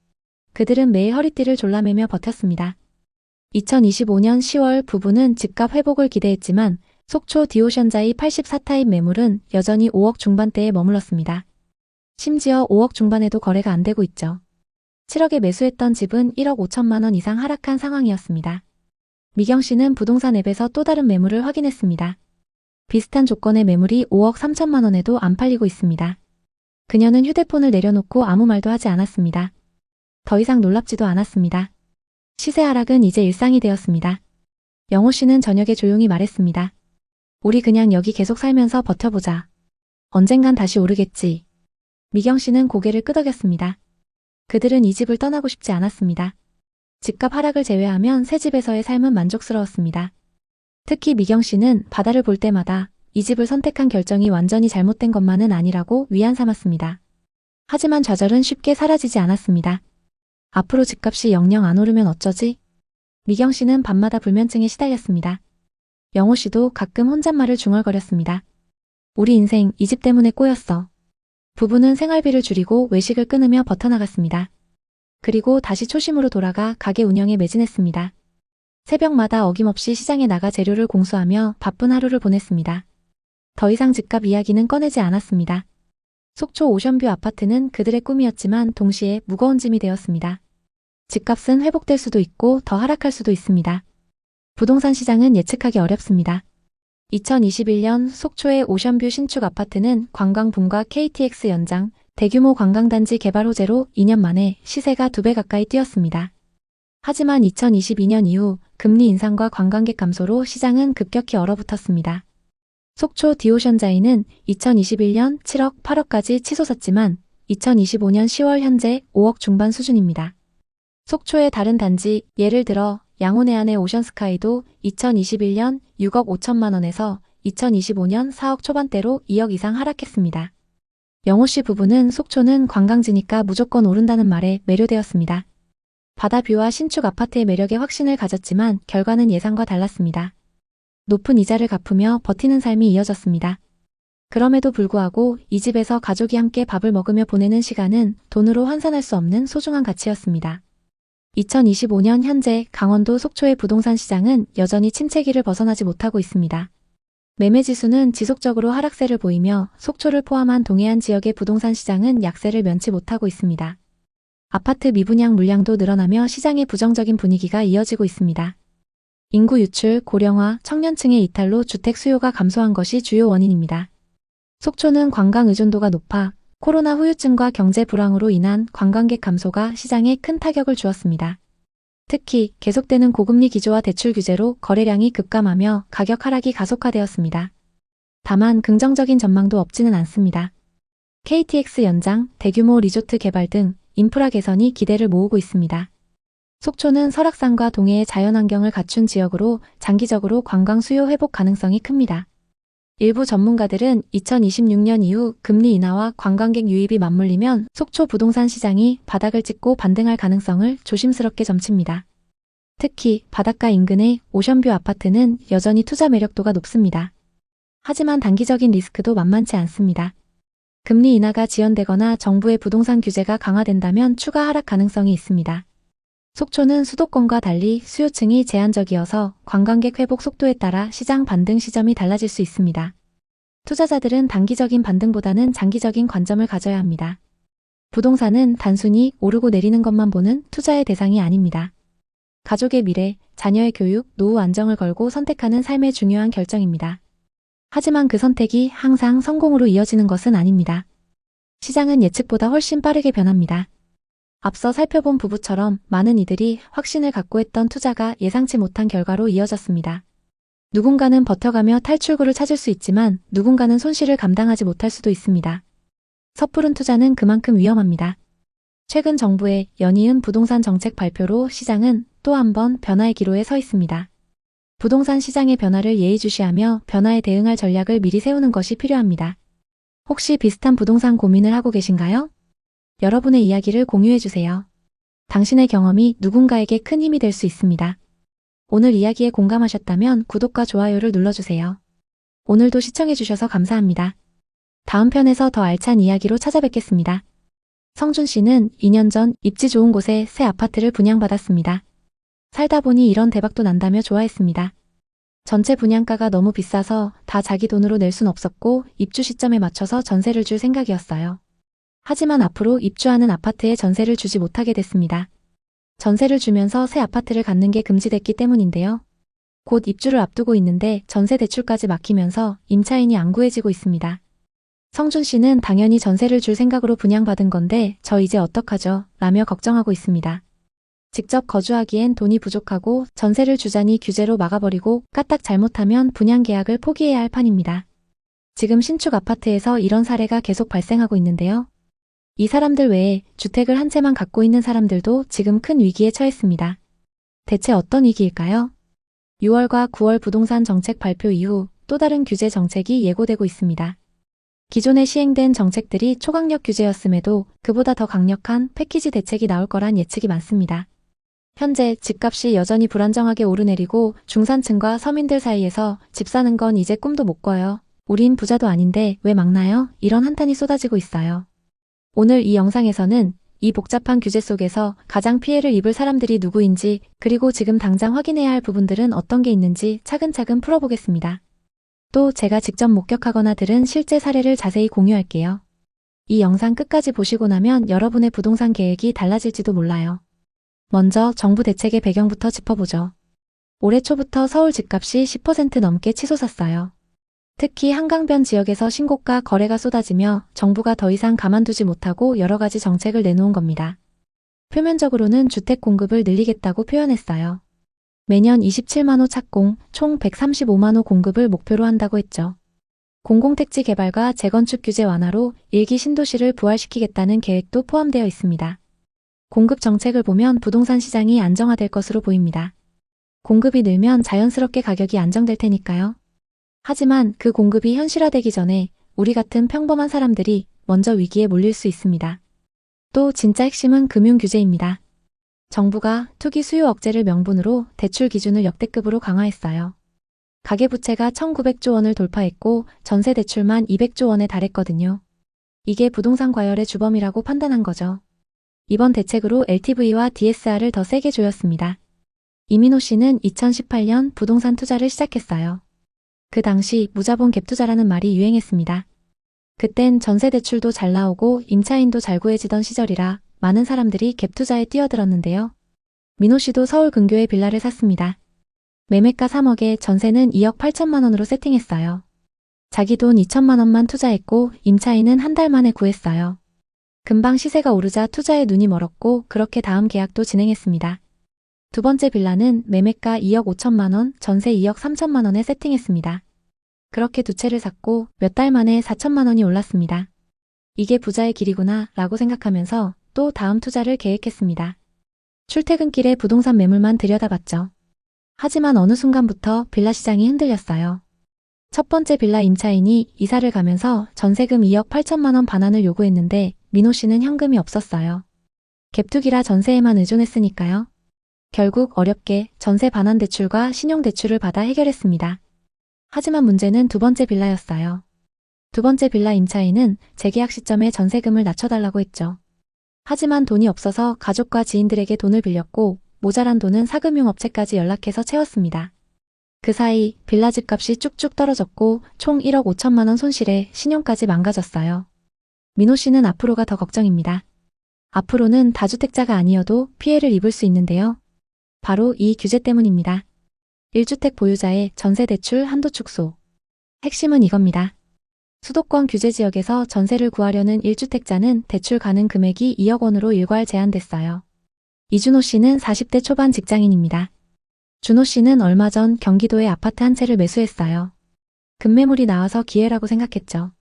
그들은 매일 허리띠를 졸라매며 버텼습니다. 2025년 10월 부부는 집값 회복을 기대했지만 속초 디오션자이 84타입 매물은 여전히 5억 중반대에 머물렀습니다. 심지어 5억 중반에도 거래가 안 되고 있죠. 7억에 매수했던 집은 1억 5천만 원 이상 하락한 상황이었습니다. 미경 씨는 부동산 앱에서 또 다른 매물을 확인했습니다. 비슷한 조건의 매물이 5억 3천만 원에도 안 팔리고 있습니다. 그녀는 휴대폰을 내려놓고 아무 말도 하지 않았습니다. 더 이상 놀랍지도 않았습니다. 시세 하락은 이제 일상이 되었습니다. 영호 씨는 저녁에 조용히 말했습니다. 우리 그냥 여기 계속 살면서 버텨보자. 언젠간 다시 오르겠지. 미경 씨는 고개를 끄덕였습니다. 그들은 이 집을 떠나고 싶지 않았습니다. 집값 하락을 제외하면 새 집에서의 삶은 만족스러웠습니다. 특히 미경 씨는 바다를 볼 때마다 이 집을 선택한 결정이 완전히 잘못된 것만은 아니라고 위안 삼았습니다. 하지만 좌절은 쉽게 사라지지 않았습니다. 앞으로 집값이 영영 안 오르면 어쩌지? 미경 씨는 밤마다 불면증에 시달렸습니다. 영호 씨도 가끔 혼잣말을 중얼거렸습니다. 우리 인생 이 집 때문에 꼬였어. 부부는 생활비를 줄이고 외식을 끊으며 버텨나갔습니다. 그리고 다시 초심으로 돌아가 가게 운영에 매진했습니다. 새벽마다 어김없이 시장에 나가 재료를 공수하며 바쁜 하루를 보냈습니다. 더 이상 집값 이야기는 꺼내지 않았습니다. 속초 오션뷰 아파트는 그들의 꿈이었지만 동시에 무거운 짐이 되었습니다. 집값은 회복될 수도 있고 더 하락할 수도 있습니다. 부동산 시장은 예측하기 어렵습니다. 2021년 속초의 오션뷰 신축 아파트는 관광붐과 KTX 연장, 대규모 관광단지 개발 호재로 2년 만에 시세가 2배 가까이 뛰었습니다. 하지만 2022년 이후 금리 인상과 관광객 감소로 시장은 급격히 얼어붙었습니다. 속초 디오션자이는 2021년 7억, 8억까지 치솟았지만 2025년 10월 현재 5억 중반 수준입니다. 속초의 다른 단지, 예를 들어 양호내안의 오션스카이도 2021년 6억 5천만 원에서 2025년 4억 초반대로 2억 이상 하락했습니다. 영호 씨 부부는 속초는 관광지니까 무조건 오른다는 말에 매료되었습니다. 바다뷰와 신축 아파트의 매력에 확신을 가졌지만 결과는 예상과 달랐습니다. 높은 이자를 갚으며 버티는 삶이 이어졌습니다. 그럼에도 불구하고 이 집에서 가족이 함께 밥을 먹으며 보내는 시간은 돈으로 환산할 수 없는 소중한 가치였습니다. 2025년 현재 강원도 속초의 부동산 시장은 여전히 침체기를 벗어나지 못하고 있습니다. 매매지수는 지속적으로 하락세를 보이며 속초를 포함한 동해안 지역의 부동산 시장은 약세를 면치 못하고 있습니다. 아파트 미분양 물량도 늘어나며 시장의 부정적인 분위기가 이어지고 있습니다. 인구 유출, 고령화, 청년층의 이탈로 주택 수요가 감소한 것이 주요 원인입니다. 속초는 관광 의존도가 높아 코로나 후유증과 경제 불황으로 인한 관광객 감소가 시장에 큰 타격을 주었습니다. 특히 계속되는 고금리 기조와 대출 규제로 거래량이 급감하며 가격 하락이 가속화되었습니다. 다만 긍정적인 전망도 없지는 않습니다. KTX 연장, 대규모 리조트 개발 등 인프라 개선이 기대를 모으고 있습니다. 속초는 설악산과 동해의 자연환경을 갖춘 지역으로 장기적으로 관광 수요 회복 가능성이 큽니다. 일부 전문가들은 2026년 이후 금리 인하와 관광객 유입이 맞물리면 속초 부동산 시장이 바닥을 찍고 반등할 가능성을 조심스럽게 점칩니다. 특히 바닷가 인근의 오션뷰 아파트는 여전히 투자 매력도가 높습니다. 하지만 단기적인 리스크도 만만치 않습니다. 금리 인하가 지연되거나 정부의 부동산 규제가 강화된다면 추가 하락 가능성이 있습니다. 속초는 수도권과 달리 수요층이 제한적이어서 관광객 회복 속도에 따라 시장 반등 시점이 달라질 수 있습니다. 투자자들은 단기적인 반등보다는 장기적인 관점을 가져야 합니다. 부동산은 단순히 오르고 내리는 것만 보는 투자의 대상이 아닙니다. 가족의 미래, 자녀의 교육, 노후 안정을 걸고 선택하는 삶의 중요한 결정입니다. 하지만 그 선택이 항상 성공으로 이어지는 것은 아닙니다. 시장은 예측보다 훨씬 빠르게 변합니다. 앞서 살펴본 부부처럼 많은 이들이 확신을 갖고 했던 투자가 예상치 못한 결과로 이어졌습니다. 누군가는 버텨가며 탈출구를 찾을 수 있지만 누군가는 손실을 감당하지 못할 수도 있습니다. 섣부른 투자는 그만큼 위험합니다. 최근 정부의 연이은 부동산 정책 발표로 시장은 또 한 번 변화의 기로에 서 있습니다. 부동산 시장의 변화를 예의주시하며 변화에 대응할 전략을 미리 세우는 것이 필요합니다. 혹시 비슷한 부동산 고민을 하고 계신가요? 여러분의 이야기를 공유해주세요. 당신의 경험이 누군가에게 큰 힘이 될 수 있습니다. 오늘 이야기에 공감하셨다면 구독과 좋아요를 눌러주세요. 오늘도 시청해주셔서 감사합니다. 다음 편에서 더 알찬 이야기로 찾아뵙겠습니다. 성준 씨는 2년 전 입지 좋은 곳에 새 아파트를 분양받았습니다. 살다 보니 이런 대박도 난다며 좋아했습니다. 전체 분양가가 너무 비싸서 다 자기 돈으로 낼 순 없었고 입주 시점에 맞춰서 전세를 줄 생각이었어요. 하지만 앞으로 입주하는 아파트에 전세를 주지 못하게 됐습니다. 전세를 주면서 새 아파트를 갖는 게 금지됐기 때문인데요. 곧 입주를 앞두고 있는데 전세 대출까지 막히면서 임차인이 안 구해지고 있습니다. 성준 씨는 당연히 전세를 줄 생각으로 분양받은 건데 저 이제 어떡하죠? 라며 걱정하고 있습니다. 직접 거주하기엔 돈이 부족하고 전세를 주자니 규제로 막아버리고 까딱 잘못하면 분양 계약을 포기해야 할 판입니다. 지금 신축 아파트에서 이런 사례가 계속 발생하고 있는데요. 이 사람들 외에 주택을 한 채만 갖고 있는 사람들도 지금 큰 위기에 처했습니다. 대체 어떤 위기일까요? 6월과 9월 부동산 정책 발표 이후 또 다른 규제 정책이 예고되고 있습니다. 기존에 시행된 정책들이 초강력 규제였음에도 그보다 더 강력한 패키지 대책이 나올 거란 예측이 많습니다. 현재 집값이 여전히 불안정하게 오르내리고 중산층과 서민들 사이에서 집 사는 건 이제 꿈도 못 꿔요. 우린 부자도 아닌데 왜 막나요? 이런 한탄이 쏟아지고 있어요. 오늘 이 영상에서는 이 복잡한 규제 속에서 가장 피해를 입을 사람들이 누구인지 그리고 지금 당장 확인해야 할 부분들은 어떤 게 있는지 차근차근 풀어보겠습니다. 또 제가 직접 목격하거나 들은 실제 사례를 자세히 공유할게요. 이 영상 끝까지 보시고 나면 여러분의 부동산 계획이 달라질지도 몰라요. 먼저 정부 대책의 배경부터 짚어보죠. 올해 초부터 서울 집값이 10% 넘게 치솟았어요. 특히 한강변 지역에서 신고가 거래가 쏟아지며 정부가 더 이상 가만두지 못하고 여러 가지 정책을 내놓은 겁니다. 표면적으로는 주택 공급을 늘리겠다고 표현했어요. 매년 27만 호 착공, 총 135만 호 공급을 목표로 한다고 했죠. 공공택지 개발과 재건축 규제 완화로 일기 신도시를 부활시키겠다는 계획도 포함되어 있습니다. 공급 정책을 보면 부동산 시장이 안정화될 것으로 보입니다. 공급이 늘면 자연스럽게 가격이 안정될 테니까요. 하지만 그 공급이 현실화되기 전에 우리 같은 평범한 사람들이 먼저 위기에 몰릴 수 있습니다. 또 진짜 핵심은 금융 규제입니다. 정부가 투기 수요 억제를 명분으로 대출 기준을 역대급으로 강화했어요. 가계부채가 1900조 원을 돌파했고 전세 대출만 200조 원에 달했거든요. 이게 부동산 과열의 주범이라고 판단한 거죠. 이번 대책으로 LTV와 DSR을 더 세게 조였습니다. 이민호 씨는 2018년 부동산 투자를 시작했어요. 그 당시 무자본 갭 투자라는 말이 유행했습니다. 그땐 전세 대출도 잘 나오고 임차인도 잘 구해지던 시절이라 많은 사람들이 갭 투자에 뛰어들었는데요. 민호 씨도 서울 근교에 빌라를 샀습니다. 매매가 3억에 전세는 2억 8천만 원으로 세팅했어요. 자기 돈 2천만 원만 투자했고 임차인은 한 달 만에 구했어요. 금방 시세가 오르자 투자에 눈이 멀었고 그렇게 다음 계약도 진행했습니다. 두 번째 빌라는 매매가 2억 5천만 원, 전세 2억 3천만 원에 세팅했습니다. 그렇게 두 채를 샀고 몇 달 만에 4천만 원이 올랐습니다. 이게 부자의 길이구나 라고 생각하면서 또 다음 투자를 계획했습니다. 출퇴근길에 부동산 매물만 들여다봤죠. 하지만 어느 순간부터 빌라 시장이 흔들렸어요. 첫 번째 빌라 임차인이 이사를 가면서 전세금 2억 8천만 원 반환을 요구했는데 민호 씨는 현금이 없었어요. 갭투기라 전세에만 의존했으니까요. 결국 어렵게 전세 반환 대출과 신용 대출을 받아 해결했습니다. 하지만 문제는 두 번째 빌라였어요. 두 번째 빌라 임차인은 재계약 시점에 전세금을 낮춰달라고 했죠. 하지만 돈이 없어서 가족과 지인들에게 돈을 빌렸고 모자란 돈은 사금융 업체까지 연락해서 채웠습니다. 그 사이 빌라 집값이 쭉쭉 떨어졌고 총 1억 5천만 원 손실에 신용까지 망가졌어요. 민호 씨는 앞으로가 더 걱정입니다. 앞으로는 다주택자가 아니어도 피해를 입을 수 있는데요. 바로 이 규제 때문입니다. 1주택 보유자의 전세 대출 한도 축소. 핵심은 이겁니다. 수도권 규제 지역에서 전세를 구하려는 1주택자는 대출 가능 금액이 2억 원으로 일괄 제한됐어요. 이준호 씨는 40대 초반 직장인입니다. 준호 씨는 얼마 전 경기도에 아파트 한 채를 매수했어요. 급매물이 나와서 기회라고 생각했죠.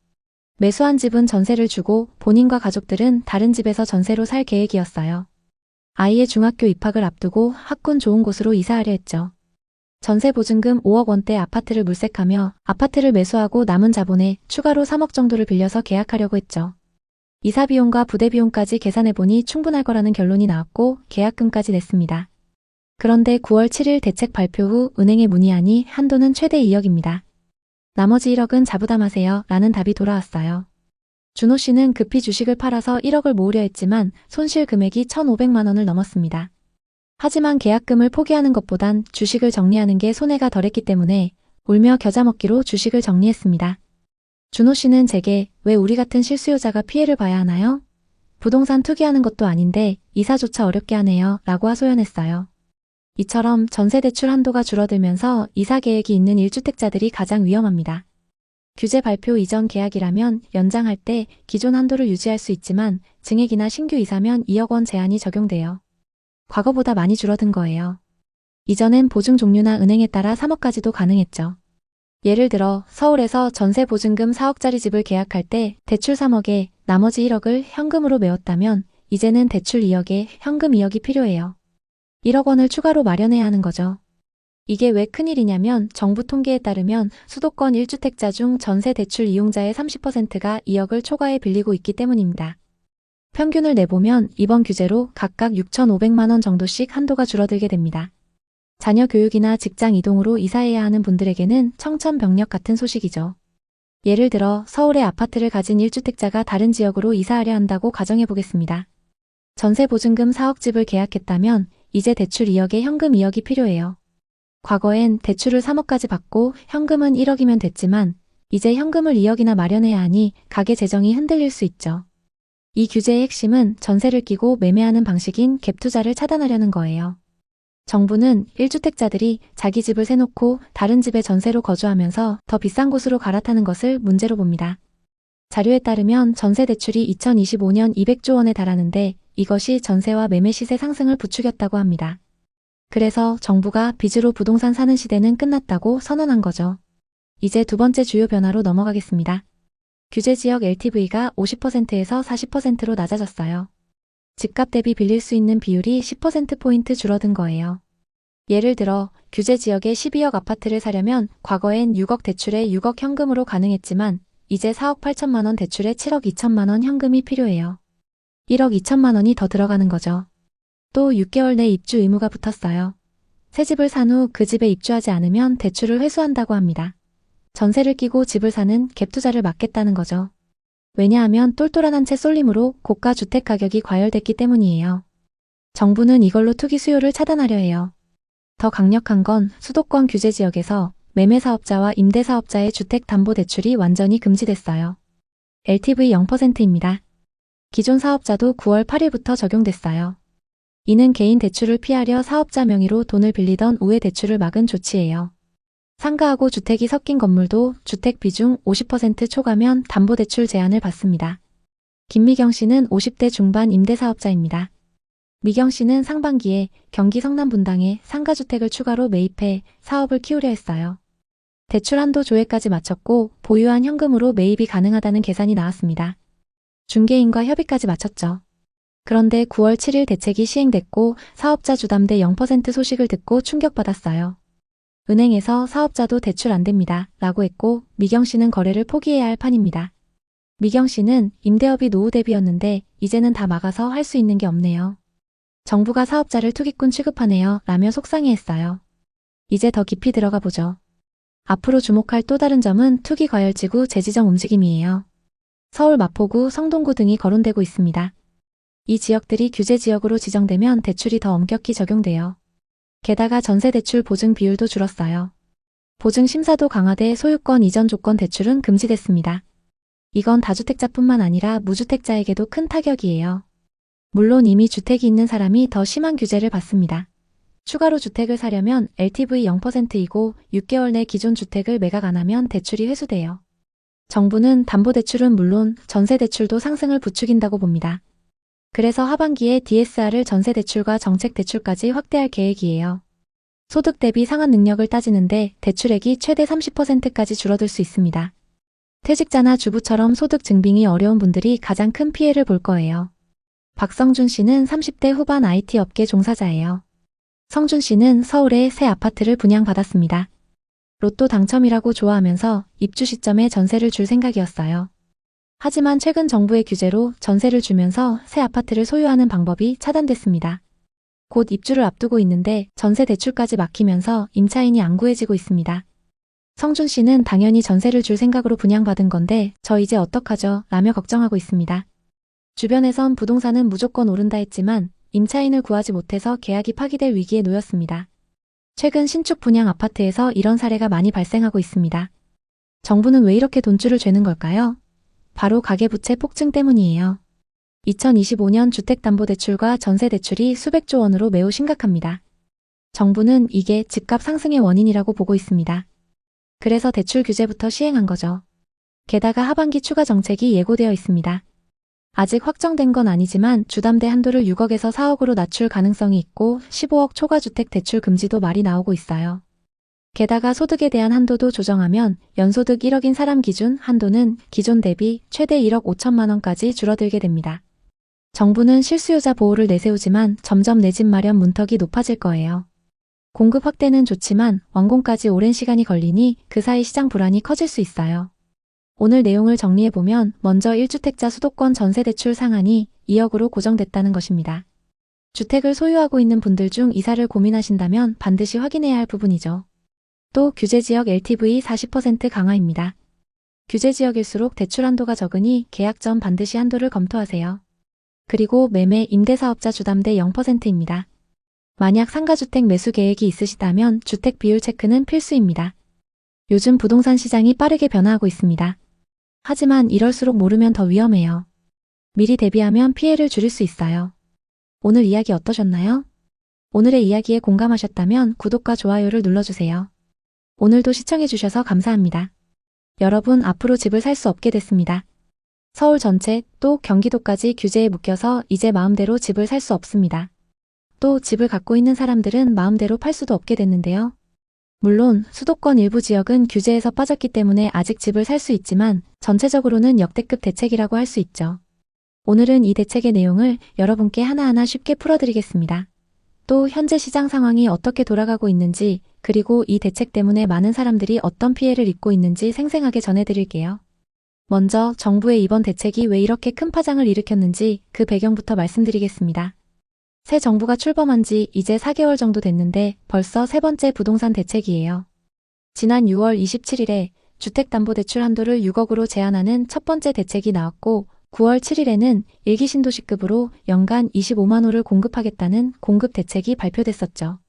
매수한 집은 전세를 주고 본인과 가족들은 다른 집에서 전세로 살 계획이었어요. 아이의 중학교 입학을 앞두고 학군 좋은 곳으로 이사하려 했죠. 전세 보증금 5억 원대 아파트를 물색하며 아파트를 매수하고 남은 자본에 추가로 3억 정도를 빌려서 계약하려고 했죠. 이사 비용과 부대 비용까지 계산해보니 충분할 거라는 결론이 나왔고 계약금까지 냈습니다. 그런데 9월 7일 대책 발표 후 은행에 문의하니 한도는 최대 2억입니다. 나머지 1억은 자부담하세요 라는 답이 돌아왔어요. 준호 씨는 급히 주식을 팔아서 1억을 모으려 했지만 손실 금액이 1,500만 원을 넘었습니다. 하지만 계약금을 포기하는 것보단 주식을 정리하는 게 손해가 덜했기 때문에 울며 겨자 먹기로 주식을 정리했습니다. 준호 씨는 제게 왜 우리 같은 실수요자가 피해를 봐야 하나요? 부동산 투기하는 것도 아닌데 이사조차 어렵게 하네요 라고 하소연했어요. 이처럼 전세 대출 한도가 줄어들면서 이사 계획이 있는 1주택자들이 가장 위험합니다. 규제 발표 이전 계약이라면 연장할 때 기존 한도를 유지할 수 있지만 증액이나 신규 이사면 2억 원 제한이 적용돼요. 과거보다 많이 줄어든 거예요. 이전엔 보증 종류나 은행에 따라 3억까지도 가능했죠. 예를 들어 서울에서 전세 보증금 4억짜리 집을 계약할 때 대출 3억에 나머지 1억을 현금으로 메웠다면 이제는 대출 2억에 현금 2억이 필요해요. 1억 원을 추가로 마련해야 하는 거죠. 이게 왜 큰일이냐면 정부 통계에 따르면 수도권 1주택자 중 전세 대출 이용자의 30%가 2억을 초과해 빌리고 있기 때문입니다. 평균을 내보면 이번 규제로 각각 6,500만 원 정도씩 한도가 줄어들게 됩니다. 자녀 교육이나 직장 이동으로 이사해야 하는 분들에게는 청천벽력 같은 소식이죠. 예를 들어 서울에 아파트를 가진 1주택자가 다른 지역으로 이사하려 한다고 가정해보겠습니다. 전세 보증금 4억 집을 계약했다면 이제 대출 2억에 현금 2억이 필요해요. 과거엔 대출을 3억까지 받고 현금은 1억이면 됐지만 이제 현금을 2억이나 마련해야 하니 가계 재정이 흔들릴 수 있죠. 이 규제의 핵심은 전세를 끼고 매매하는 방식인 갭 투자를 차단하려는 거예요. 정부는 1주택자들이 자기 집을 세놓고 다른 집에 전세로 거주하면서 더 비싼 곳으로 갈아타는 것을 문제로 봅니다. 자료에 따르면 전세 대출이 2025년 200조 원에 달하는데 이것이 전세와 매매 시세 상승을 부추겼다고 합니다. 그래서 정부가 빚으로 부동산 사는 시대는 끝났다고 선언한 거죠. 이제 두 번째 주요 변화로 넘어가겠습니다. 규제 지역 LTV가 50%에서 40%로 낮아졌어요. 집값 대비 빌릴 수 있는 비율이 10%포인트 줄어든 거예요. 예를 들어 규제 지역의 12억 아파트를 사려면 과거엔 6억 대출에 6억 현금으로 가능했지만 이제 4억 8천만 원 대출에 7억 2천만 원 현금이 필요해요. 1억 2천만 원이 더 들어가는 거죠. 또 6개월 내 입주 의무가 붙었어요. 새 집을 산 후 그 집에 입주하지 않으면 대출을 회수한다고 합니다. 전세를 끼고 집을 사는 갭 투자를 막겠다는 거죠. 왜냐하면 똘똘한 한 채 쏠림으로 고가 주택 가격이 과열됐기 때문이에요. 정부는 이걸로 투기 수요를 차단하려 해요. 더 강력한 건 수도권 규제 지역에서 매매 사업자와 임대 사업자의 주택 담보 대출이 완전히 금지됐어요. LTV 0%입니다. 기존 사업자도 9월 8일부터 적용됐어요. 이는 개인 대출을 피하려 사업자 명의로 돈을 빌리던 우회 대출을 막은 조치예요. 상가하고 주택이 섞인 건물도 주택 비중 50% 초과면 담보대출 제한을 받습니다. 김미경 씨는 50대 중반 임대사업자입니다. 미경 씨는 상반기에 경기 성남 분당에 상가주택을 추가로 매입해 사업을 키우려 했어요. 대출 한도 조회까지 마쳤고 보유한 현금으로 매입이 가능하다는 계산이 나왔습니다. 중개인과 협의까지 마쳤죠. 그런데 9월 7일 대책이 시행됐고 사업자 주담대 0% 소식을 듣고 충격받았어요. 은행에서 사업자도 대출 안 됩니다. 라고 했고 미경 씨는 거래를 포기해야 할 판입니다. 미경 씨는 임대업이 노후 대비였는데 이제는 다 막아서 할 수 있는 게 없네요. 정부가 사업자를 투기꾼 취급하네요. 라며 속상해했어요. 이제 더 깊이 들어가 보죠. 앞으로 주목할 또 다른 점은 투기 과열지구 재지정 움직임이에요. 서울 마포구, 성동구 등이 거론되고 있습니다. 이 지역들이 규제 지역으로 지정되면 대출이 더 엄격히 적용돼요. 게다가 전세대출 보증 비율도 줄었어요. 보증 심사도 강화돼 소유권 이전 조건 대출은 금지됐습니다. 이건 다주택자뿐만 아니라 무주택자에게도 큰 타격이에요. 물론 이미 주택이 있는 사람이 더 심한 규제를 받습니다. 추가로 주택을 사려면 LTV 0%이고 6개월 내 기존 주택을 매각 안 하면 대출이 회수돼요. 정부는 담보대출은 물론 전세대출도 상승을 부추긴다고 봅니다. 그래서 하반기에 DSR을 전세대출과 정책대출까지 확대할 계획이에요. 소득 대비 상환 능력을 따지는데 대출액이 최대 30%까지 줄어들 수 있습니다. 퇴직자나 주부처럼 소득 증빙이 어려운 분들이 가장 큰 피해를 볼 거예요. 박성준 씨는 30대 후반 IT 업계 종사자예요. 성준 씨는 서울에 새 아파트를 분양받았습니다. 로또 당첨이라고 좋아하면서 입주 시점에 전세를 줄 생각이었어요. 하지만 최근 정부의 규제로 전세를 주면서 새 아파트를 소유하는 방법이 차단됐습니다. 곧 입주를 앞두고 있는데 전세 대출까지 막히면서 임차인이 안 구해지고 있습니다. 성준 씨는 당연히 전세를 줄 생각으로 분양받은 건데 저 이제 어떡하죠? 라며 걱정하고 있습니다. 주변에선 부동산은 무조건 오른다 했지만 임차인을 구하지 못해서 계약이 파기될 위기에 놓였습니다. 최근 신축 분양 아파트에서 이런 사례가 많이 발생하고 있습니다. 정부는 왜 이렇게 돈줄을 죄는 걸까요? 바로 가계부채 폭증 때문이에요. 2025년 주택담보대출과 전세대출이 수백조 원으로 매우 심각합니다. 정부는 이게 집값 상승의 원인이라고 보고 있습니다. 그래서 대출 규제부터 시행한 거죠. 게다가 하반기 추가 정책이 예고되어 있습니다. 아직 확정된 건 아니지만 주담대 한도를 6억에서 4억으로 낮출 가능성이 있고 15억 초과 주택 대출 금지도 말이 나오고 있어요. 게다가 소득에 대한 한도도 조정하면 연소득 1억인 사람 기준 한도는 기존 대비 최대 1억 5천만 원까지 줄어들게 됩니다. 정부는 실수요자 보호를 내세우지만 점점 내 집 마련 문턱이 높아질 거예요. 공급 확대는 좋지만 완공까지 오랜 시간이 걸리니 그 사이 시장 불안이 커질 수 있어요. 오늘 내용을 정리해보면 먼저 1주택자 수도권 전세대출 상한이 2억으로 고정됐다는 것입니다. 주택을 소유하고 있는 분들 중 이사를 고민하신다면 반드시 확인해야 할 부분이죠. 또 규제지역 LTV 40% 강화입니다. 규제지역일수록 대출 한도가 적으니 계약 전 반드시 한도를 검토하세요. 그리고 매매 임대사업자 주담대 0%입니다. 만약 상가주택 매수 계획이 있으시다면 주택 비율 체크는 필수입니다. 요즘 부동산 시장이 빠르게 변화하고 있습니다. 하지만 이럴수록 모르면 더 위험해요. 미리 대비하면 피해를 줄일 수 있어요. 오늘 이야기 어떠셨나요? 오늘의 이야기에 공감하셨다면 구독과 좋아요를 눌러주세요. 오늘도 시청해주셔서 감사합니다. 여러분, 앞으로 집을 살 수 없게 됐습니다. 서울 전체 또 경기도까지 규제에 묶여서 이제 마음대로 집을 살 수 없습니다. 또 집을 갖고 있는 사람들은 마음대로 팔 수도 없게 됐는데요. 물론 수도권 일부 지역은 규제에서 빠졌기 때문에 아직 집을 살 수 있지만 전체적으로는 역대급 대책이라고 할 수 있죠. 오늘은 이 대책의 내용을 여러분께 하나하나 쉽게 풀어드리겠습니다. 또 현재 시장 상황이 어떻게 돌아가고 있는지 그리고 이 대책 때문에 많은 사람들이 어떤 피해를 입고 있는지 생생하게 전해드릴게요. 먼저 정부의 이번 대책이 왜 이렇게 큰 파장을 일으켰는지 그 배경부터 말씀드리겠습니다. 새 정부가 출범한 지 이제 4개월 정도 됐는데 벌써 세 번째 부동산 대책이에요. 지난 6월 27일에 주택담보대출 한도를 6억으로 제한하는 첫 번째 대책이 나왔고 9월 7일에는 일기 신도시급으로 연간 25만 호를 공급하겠다는 공급 대책이 발표됐었죠.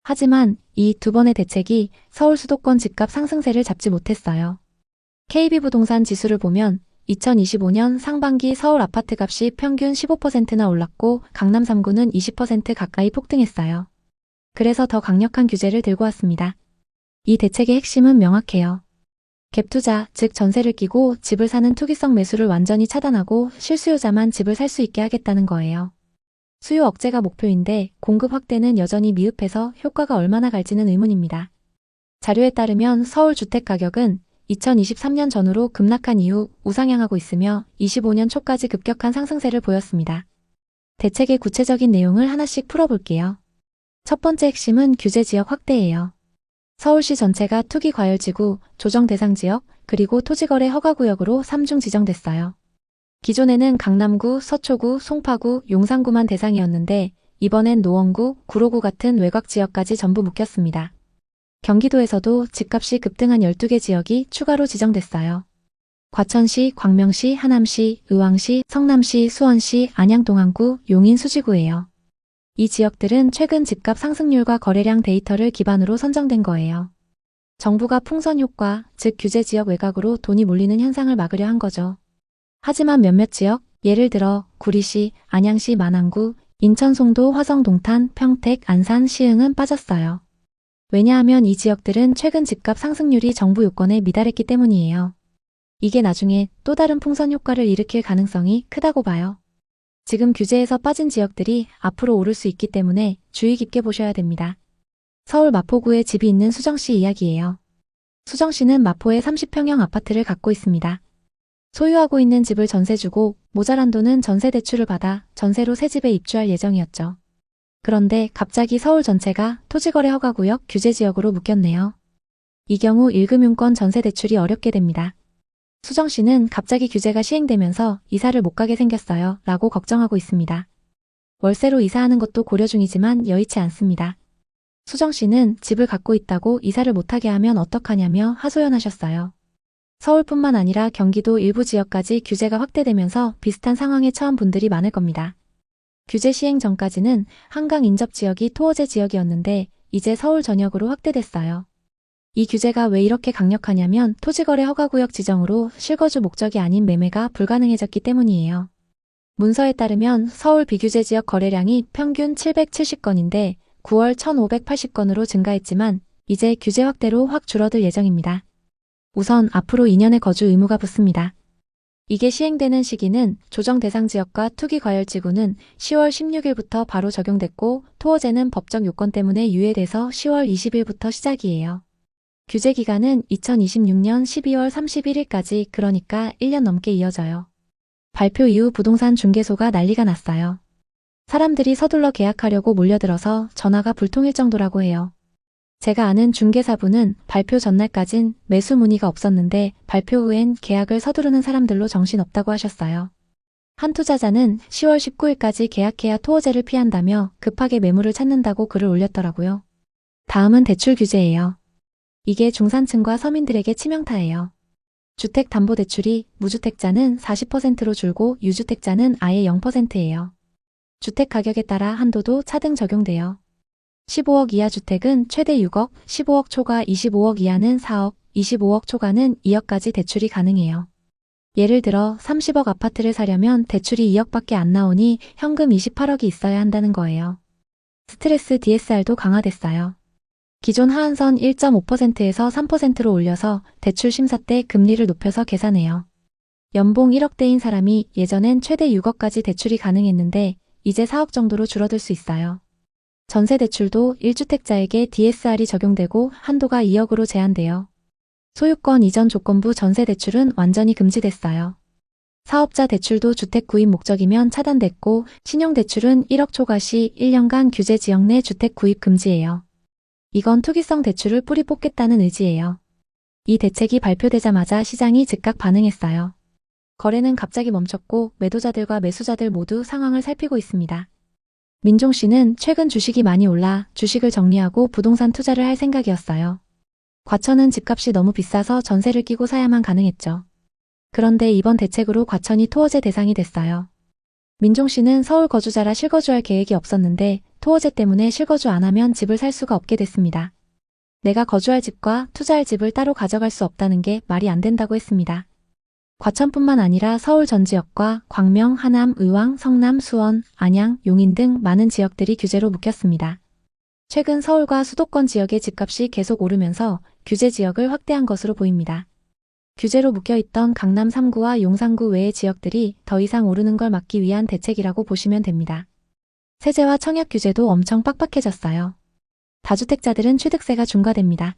하지만 이 두 번의 대책이 서울 수도권 집값 상승세를 잡지 못했어요. KB부동산 지수를 보면 2025년 상반기 서울 아파트 값이 평균 15%나 올랐고 강남 3구는 20% 가까이 폭등했어요. 그래서 더 강력한 규제를 들고 왔습니다. 이 대책의 핵심은 명확해요. 갭투자, 즉 전세를 끼고 집을 사는 투기성 매수를 완전히 차단하고 실수요자만 집을 살 수 있게 하겠다는 거예요. 수요 억제가 목표인데 공급 확대는 여전히 미흡해서 효과가 얼마나 갈지는 의문입니다. 자료에 따르면 서울 주택 가격은 2023년 전후로 급락한 이후 우상향하고 있으며 25년 초까지 급격한 상승세를 보였습니다. 대책의 구체적인 내용을 하나씩 풀어볼게요. 첫 번째 핵심은 규제 지역 확대예요. 서울시 전체가 투기 과열지구, 조정 대상 지역, 그리고 토지거래 허가구역으로 3중 지정됐어요. 기존에는 강남구, 서초구, 송파구, 용산구만 대상이었는데 이번엔 노원구, 구로구 같은 외곽 지역까지 전부 묶였습니다. 경기도에서도 집값이 급등한 12개 지역이 추가로 지정됐어요. 과천시, 광명시, 하남시, 의왕시, 성남시, 수원시, 안양 동안구, 용인 수지구예요. 이 지역들은 최근 집값 상승률과 거래량 데이터를 기반으로 선정된 거예요. 정부가 풍선 효과, 즉 규제 지역 외곽으로 돈이 몰리는 현상을 막으려 한 거죠. 하지만 몇몇 지역, 예를 들어 구리시, 안양시 만안구, 인천 송도, 화성 동탄, 평택, 안산, 시흥은 빠졌어요. 왜냐하면 이 지역들은 최근 집값 상승률이 정부 요건에 미달했기 때문이에요. 이게 나중에 또 다른 풍선 효과를 일으킬 가능성이 크다고 봐요. 지금 규제에서 빠진 지역들이 앞으로 오를 수 있기 때문에 주의 깊게 보셔야 됩니다. 서울 마포구에 집이 있는 수정씨 이야기예요. 수정씨는 마포에 30평형 아파트를 갖고 있습니다. 소유하고 있는 집을 전세 주고 모자란 돈은 전세 대출을 받아 전세로 새 집에 입주할 예정이었죠. 그런데 갑자기 서울 전체가 토지거래 허가구역 규제지역으로 묶였네요. 이 경우 1금융권 전세 대출이 어렵게 됩니다. 수정씨는 갑자기 규제가 시행되면서 이사를 못 가게 생겼어요 라고 걱정하고 있습니다. 월세로 이사하는 것도 고려 중이지만 여의치 않습니다. 수정씨는 집을 갖고 있다고 이사를 못하게 하면 어떡하냐며 하소연하셨어요. 서울뿐만 아니라 경기도 일부 지역까지 규제가 확대되면서 비슷한 상황에 처한 분들이 많을 겁니다. 규제 시행 전까지는 한강 인접 지역이 토어제 지역이었는데 이제 서울 전역으로 확대됐어요. 이 규제가 왜 이렇게 강력하냐면 토지거래 허가구역 지정으로 실거주 목적이 아닌 매매가 불가능해졌기 때문이에요. 문서에 따르면 서울 비규제 지역 거래량이 평균 770건인데 9월 1580건으로 증가했지만 이제 규제 확대로 확 줄어들 예정입니다. 우선 앞으로 2년의 거주 의무가 붙습니다. 이게 시행되는 시기는 조정 대상 지역과 투기 과열지구는 10월 16일부터 바로 적용됐고 토어제는 법적 요건 때문에 유예돼서 10월 20일부터 시작이에요. 규제 기간은 2026년 12월 31일까지 그러니까 1년 넘게 이어져요. 발표 이후 부동산 중개소가 난리가 났어요. 사람들이 서둘러 계약하려고 몰려들어서 전화가 불통일 정도라고 해요. 제가 아는 중개사분은 발표 전날까진 매수 문의가 없었는데 발표 후엔 계약을 서두르는 사람들로 정신없다고 하셨어요. 한 투자자는 10월 19일까지 계약해야 토어제를 피한다며 급하게 매물을 찾는다고 글을 올렸더라고요. 다음은 대출 규제예요. 이게 중산층과 서민들에게 치명타예요. 주택담보대출이 무주택자는 40%로 줄고 유주택자는 아예 0%예요. 주택 가격에 따라 한도도 차등 적용돼요. 15억 이하 주택은 최대 6억, 15억 초과 25억 이하는 4억, 25억 초과는 2억까지 대출이 가능해요. 예를 들어 30억 아파트를 사려면 대출이 2억밖에 안 나오니 현금 28억이 있어야 한다는 거예요. 스트레스 DSR도 강화됐어요. 기존 하한선 1.5%에서 3%로 올려서 대출 심사 때 금리를 높여서 계산해요. 연봉 1억대인 사람이 예전엔 최대 6억까지 대출이 가능했는데 이제 4억 정도로 줄어들 수 있어요. 전세 대출도 1주택자에게 DSR이 적용되고 한도가 2억으로 제한돼요. 소유권 이전 조건부 전세 대출은 완전히 금지됐어요. 사업자 대출도 주택 구입 목적이면 차단됐고 신용대출은 1억 초과 시 1년간 규제 지역 내 주택 구입 금지예요. 이건 투기성 대출을 뿌리 뽑겠다는 의지예요. 이 대책이 발표되자마자 시장이 즉각 반응했어요. 거래는 갑자기 멈췄고 매도자들과 매수자들 모두 상황을 살피고 있습니다. 민종 씨는 최근 주식이 많이 올라 주식을 정리하고 부동산 투자를 할 생각이었어요. 과천은 집값이 너무 비싸서 전세를 끼고 사야만 가능했죠. 그런데 이번 대책으로 과천이 토어제 대상이 됐어요. 민종 씨는 서울 거주자라 실거주할 계획이 없었는데 토어제 때문에 실거주 안 하면 집을 살 수가 없게 됐습니다. 내가 거주할 집과 투자할 집을 따로 가져갈 수 없다는 게 말이 안 된다고 했습니다. 과천뿐만 아니라 서울 전 지역과 광명, 하남, 의왕, 성남, 수원, 안양, 용인 등 많은 지역들이 규제로 묶였습니다. 최근 서울과 수도권 지역의 집값이 계속 오르면서 규제 지역을 확대한 것으로 보입니다. 규제로 묶여있던 강남 3구와 용산구 외의 지역들이 더 이상 오르는 걸 막기 위한 대책이라고 보시면 됩니다. 세제와 청약 규제도 엄청 빡빡해졌어요. 다주택자들은 취득세가 중과됩니다.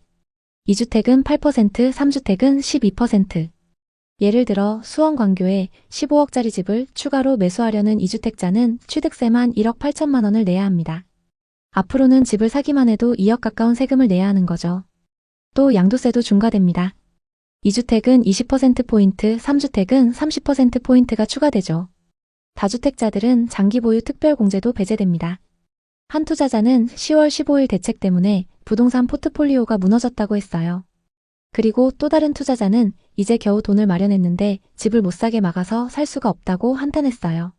2주택은 8%, 3주택은 12%. 예를 들어 수원 광교에 15억짜리 집을 추가로 매수하려는 2주택자는 취득세만 1억 8천만 원을 내야 합니다. 앞으로는 집을 사기만 해도 2억 가까운 세금을 내야 하는 거죠. 또 양도세도 중과됩니다. 2주택은 20%포인트, 3주택은 30%포인트가 추가되죠. 다주택자들은 장기보유 특별공제도 배제됩니다. 한 투자자는 10월 15일 대책 때문에 부동산 포트폴리오가 무너졌다고 했어요. 그리고 또 다른 투자자는 이제 겨우 돈을 마련했는데 집을 못 사게 막아서 살 수가 없다고 한탄했어요.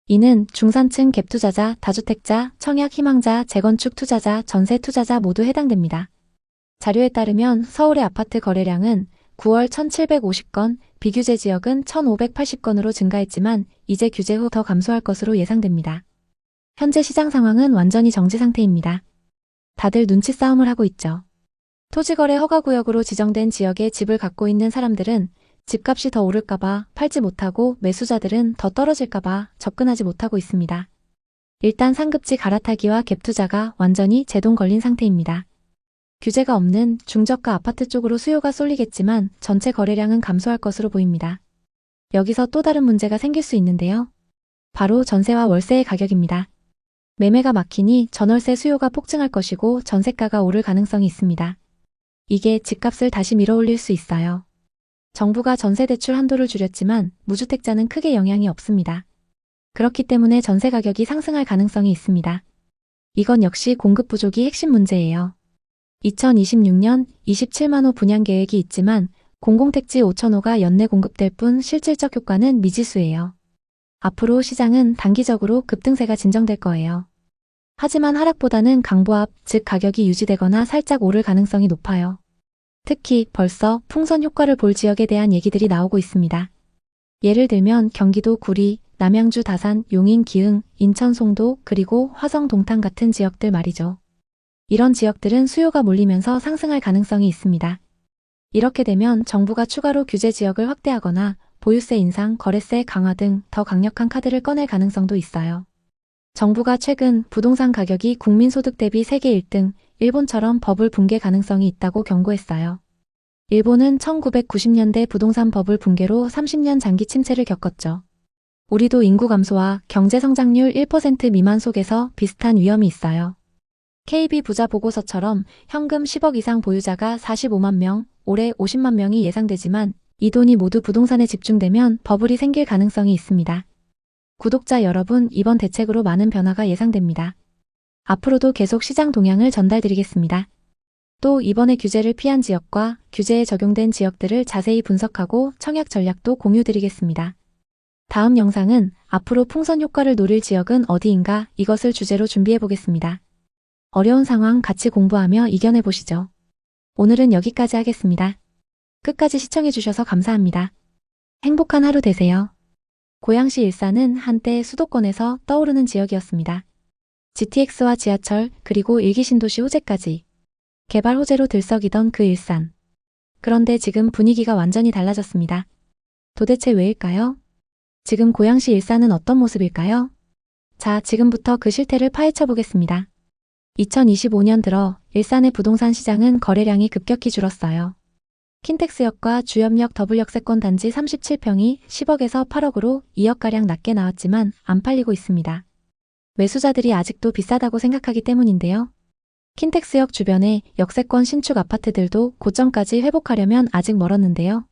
이는 중산층 갭투자자, 다주택자, 청약 희망자, 재건축 투자자, 전세 투자자 모두 해당됩니다. 자료에 따르면 서울의 아파트 거래량은 9월 1,750건, 비규제 지역은 1,580건으로 증가했지만 이제 규제 후 더 감소할 것으로 예상됩니다. 현재 시장 상황은 완전히 정지 상태입니다. 다들 눈치 싸움을 하고 있죠. 토지거래 허가구역으로 지정된 지역에 집을 갖고 있는 사람들은 집값이 더 오를까봐 팔지 못하고 매수자들은 더 떨어질까봐 접근하지 못하고 있습니다. 일단 상급지 갈아타기와 갭투자가 완전히 제동 걸린 상태입니다. 규제가 없는 중저가 아파트 쪽으로 수요가 쏠리겠지만 전체 거래량은 감소할 것으로 보입니다. 여기서 또 다른 문제가 생길 수 있는데요. 바로 전세와 월세의 가격입니다. 매매가 막히니 전월세 수요가 폭증할 것이고 전세가가 오를 가능성이 있습니다. 이게 집값을 다시 밀어올릴 수 있어요. 정부가 전세 대출 한도를 줄였지만 무주택자는 크게 영향이 없습니다. 그렇기 때문에 전세 가격이 상승할 가능성이 있습니다. 이건 역시 공급 부족이 핵심 문제예요. 2026년 27만 호 분양 계획이 있지만 공공택지 5,000호가 연내 공급될 뿐 실질적 효과는 미지수예요. 앞으로 시장은 단기적으로 급등세가 진정될 거예요. 하지만 하락보다는 강보합, 즉 가격이 유지되거나 살짝 오를 가능성이 높아요. 특히 벌써 풍선 효과를 볼 지역에 대한 얘기들이 나오고 있습니다. 예를 들면 경기도 구리, 남양주 다산, 용인 기흥, 인천 송도, 그리고 화성 동탄 같은 지역들 말이죠. 이런 지역들은 수요가 몰리면서 상승할 가능성이 있습니다. 이렇게 되면 정부가 추가로 규제 지역을 확대하거나 보유세 인상, 거래세 강화 등 더 강력한 카드를 꺼낼 가능성도 있어요. 정부가 최근 부동산 가격이 국민소득 대비 세계 1등, 일본처럼 버블 붕괴 가능성이 있다고 경고했어요. 일본은 1990년대 부동산 버블 붕괴로 30년 장기 침체를 겪었죠. 우리도 인구 감소와 경제 성장률 1% 미만 속에서 비슷한 위험이 있어요. KB 부자 보고서처럼 현금 10억 이상 보유자가 45만 명, 올해 50만 명이 예상되지만 이 돈이 모두 부동산에 집중되면 버블이 생길 가능성이 있습니다. 구독자 여러분, 이번 대책으로 많은 변화가 예상됩니다. 앞으로도 계속 시장 동향을 전달드리겠습니다. 또 이번에 규제를 피한 지역과 규제에 적용된 지역들을 자세히 분석하고 청약 전략도 공유드리겠습니다. 다음 영상은 앞으로 풍선 효과를 노릴 지역은 어디인가 이것을 주제로 준비해보겠습니다. 어려운 상황 같이 공부하며 이겨내보시죠. 오늘은 여기까지 하겠습니다. 끝까지 시청해주셔서 감사합니다. 행복한 하루 되세요. 고양시 일산은 한때 수도권에서 떠오르는 지역이었습니다. GTX와 지하철 그리고 일기 신도시 호재까지 개발 호재로 들썩이던 그 일산. 그런데 지금 분위기가 완전히 달라졌습니다. 도대체 왜일까요? 지금 고양시 일산은 어떤 모습일까요? 자, 지금부터 그 실태를 파헤쳐 보겠습니다. 2025년 들어 일산의 부동산 시장은 거래량이 급격히 줄었어요. 킨텍스역과 주염역 더블역세권 단지 37평이 10억에서 8억으로 2억가량 낮게 나왔지만 안 팔리고 있습니다. 매수자들이 아직도 비싸다고 생각하기 때문인데요. 킨텍스역 주변의 역세권 신축 아파트들도 고점까지 회복하려면 아직 멀었는데요.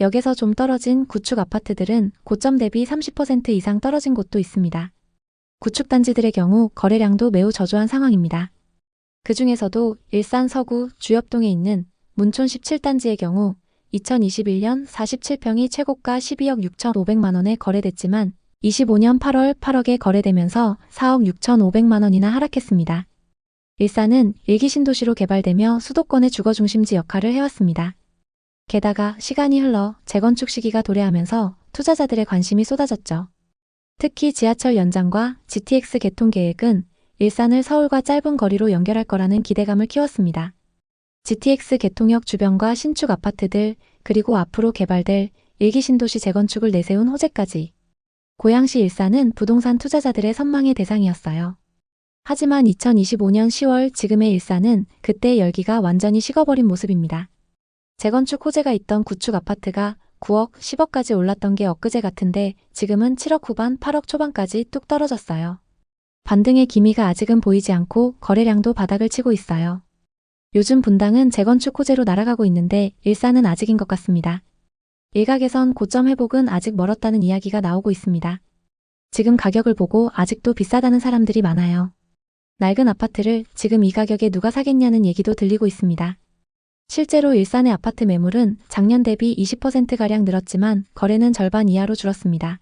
역에서 좀 떨어진 구축 아파트들은 고점 대비 30% 이상 떨어진 곳도 있습니다. 구축단지들의 경우 거래량도 매우 저조한 상황입니다. 그 중에서도 일산 서구 주엽동에 있는 문촌 17단지의 경우 2021년 47평이 최고가 12억 6,500만 원에 거래됐지만 25년 8월 8억에 거래되면서 4억 6,500만 원이나 하락했습니다. 일산은 일기 신도시로 개발되며 수도권의 주거 중심지 역할을 해왔습니다. 게다가 시간이 흘러 재건축 시기가 도래하면서 투자자들의 관심이 쏟아졌죠. 특히 지하철 연장과 GTX 개통 계획은 일산을 서울과 짧은 거리로 연결할 거라는 기대감을 키웠습니다. GTX 개통역 주변과 신축 아파트들, 그리고 앞으로 개발될 일기 신도시 재건축을 내세운 호재까지. 고양시 일산은 부동산 투자자들의 선망의 대상이었어요. 하지만 2025년 10월 지금의 일산은 그때의 열기가 완전히 식어버린 모습입니다. 재건축 호재가 있던 구축 아파트가 9억, 10억까지 올랐던 게 엊그제 같은데 지금은 7억 후반, 8억 초반까지 뚝 떨어졌어요. 반등의 기미가 아직은 보이지 않고 거래량도 바닥을 치고 있어요. 요즘 분당은 재건축 호재로 날아가고 있는데 일산은 아직인 것 같습니다. 일각에선 고점 회복은 아직 멀었다는 이야기가 나오고 있습니다. 지금 가격을 보고 아직도 비싸다는 사람들이 많아요. 낡은 아파트를 지금 이 가격에 누가 사겠냐는 얘기도 들리고 있습니다. 실제로 일산의 아파트 매물은 작년 대비 20%가량 늘었지만 거래는 절반 이하로 줄었습니다.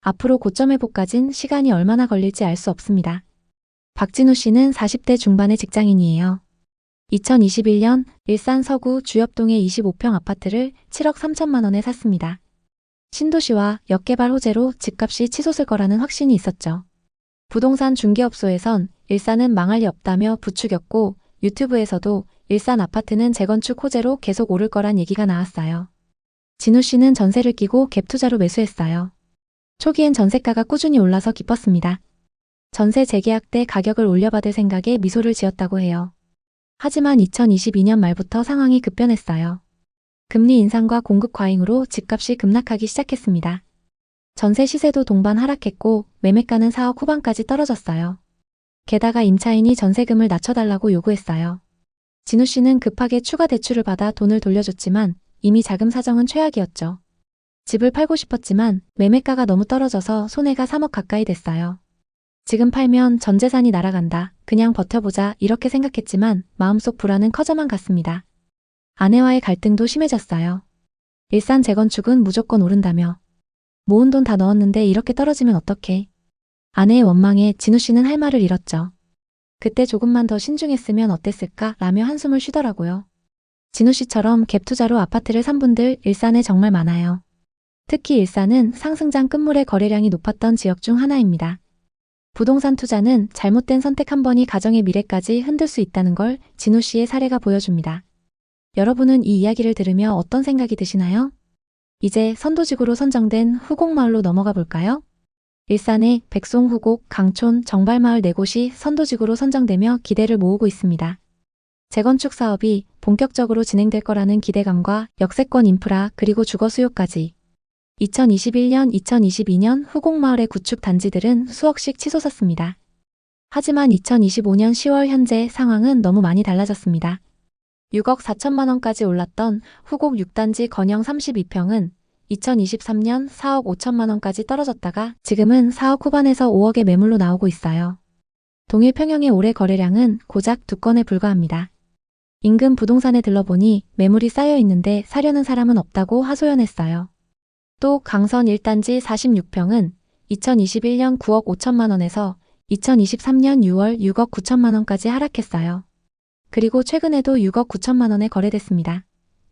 앞으로 고점 회복까진 시간이 얼마나 걸릴지 알 수 없습니다. 박진우 씨는 40대 중반의 직장인이에요. 2021년 일산 서구 주엽동의 25평 아파트를 7억 3천만 원에 샀습니다. 신도시와 역개발 호재로 집값이 치솟을 거라는 확신이 있었죠. 부동산 중개업소에선 일산은 망할 리 없다며 부추겼고 유튜브에서도 일산 아파트는 재건축 호재로 계속 오를 거란 얘기가 나왔어요. 진우 씨는 전세를 끼고 갭 투자로 매수했어요. 초기엔 전세가가 꾸준히 올라서 기뻤습니다. 전세 재계약 때 가격을 올려받을 생각에 미소를 지었다고 해요. 하지만 2022년 말부터 상황이 급변했어요. 금리 인상과 공급 과잉으로 집값이 급락하기 시작했습니다. 전세 시세도 동반 하락했고 매매가는 4억 후반까지 떨어졌어요. 게다가 임차인이 전세금을 낮춰달라고 요구했어요. 진우 씨는 급하게 추가 대출을 받아 돈을 돌려줬지만 이미 자금 사정은 최악이었죠. 집을 팔고 싶었지만 매매가가 너무 떨어져서 손해가 3억 가까이 됐어요. 지금 팔면 전 재산이 날아간다. 그냥 버텨보자 이렇게 생각했지만 마음속 불안은 커져만 갔습니다. 아내와의 갈등도 심해졌어요. 일산 재건축은 무조건 오른다며. 모은 돈 다 넣었는데 이렇게 떨어지면 어떡해. 아내의 원망에 진우 씨는 할 말을 잃었죠. 그때 조금만 더 신중했으면 어땠을까 라며 한숨을 쉬더라고요. 진우 씨처럼 갭 투자로 아파트를 산 분들 일산에 정말 많아요. 특히 일산은 상승장 끝물의 거래량이 높았던 지역 중 하나입니다. 부동산 투자는 잘못된 선택 한 번이 가정의 미래까지 흔들 수 있다는 걸 진우 씨의 사례가 보여줍니다. 여러분은 이 이야기를 들으며 어떤 생각이 드시나요? 이제 선도지구로 선정된 후곡마을로 넘어가 볼까요? 일산의 백송, 후곡, 강촌, 정발마을 4곳이 선도지구로 선정되며 기대를 모으고 있습니다. 재건축 사업이 본격적으로 진행될 거라는 기대감과 역세권 인프라 그리고 주거 수요까지 2021년, 2022년 후곡마을의 구축 단지들은 수억씩 치솟았습니다. 하지만 2025년 10월 현재 상황은 너무 많이 달라졌습니다. 6억 4천만 원까지 올랐던 후곡 6단지 건영 32평은 2023년 4억 5천만 원까지 떨어졌다가 지금은 4억 후반에서 5억의 매물로 나오고 있어요. 동일 평형의 올해 거래량은 고작 2건에 불과합니다. 인근 부동산에 들러보니 매물이 쌓여 있는데 사려는 사람은 없다고 하소연했어요. 또 강선 1단지 46평은 2021년 9억 5천만 원에서 2023년 6월 6억 9천만 원까지 하락했어요. 그리고 최근에도 6억 9천만 원에 거래됐습니다.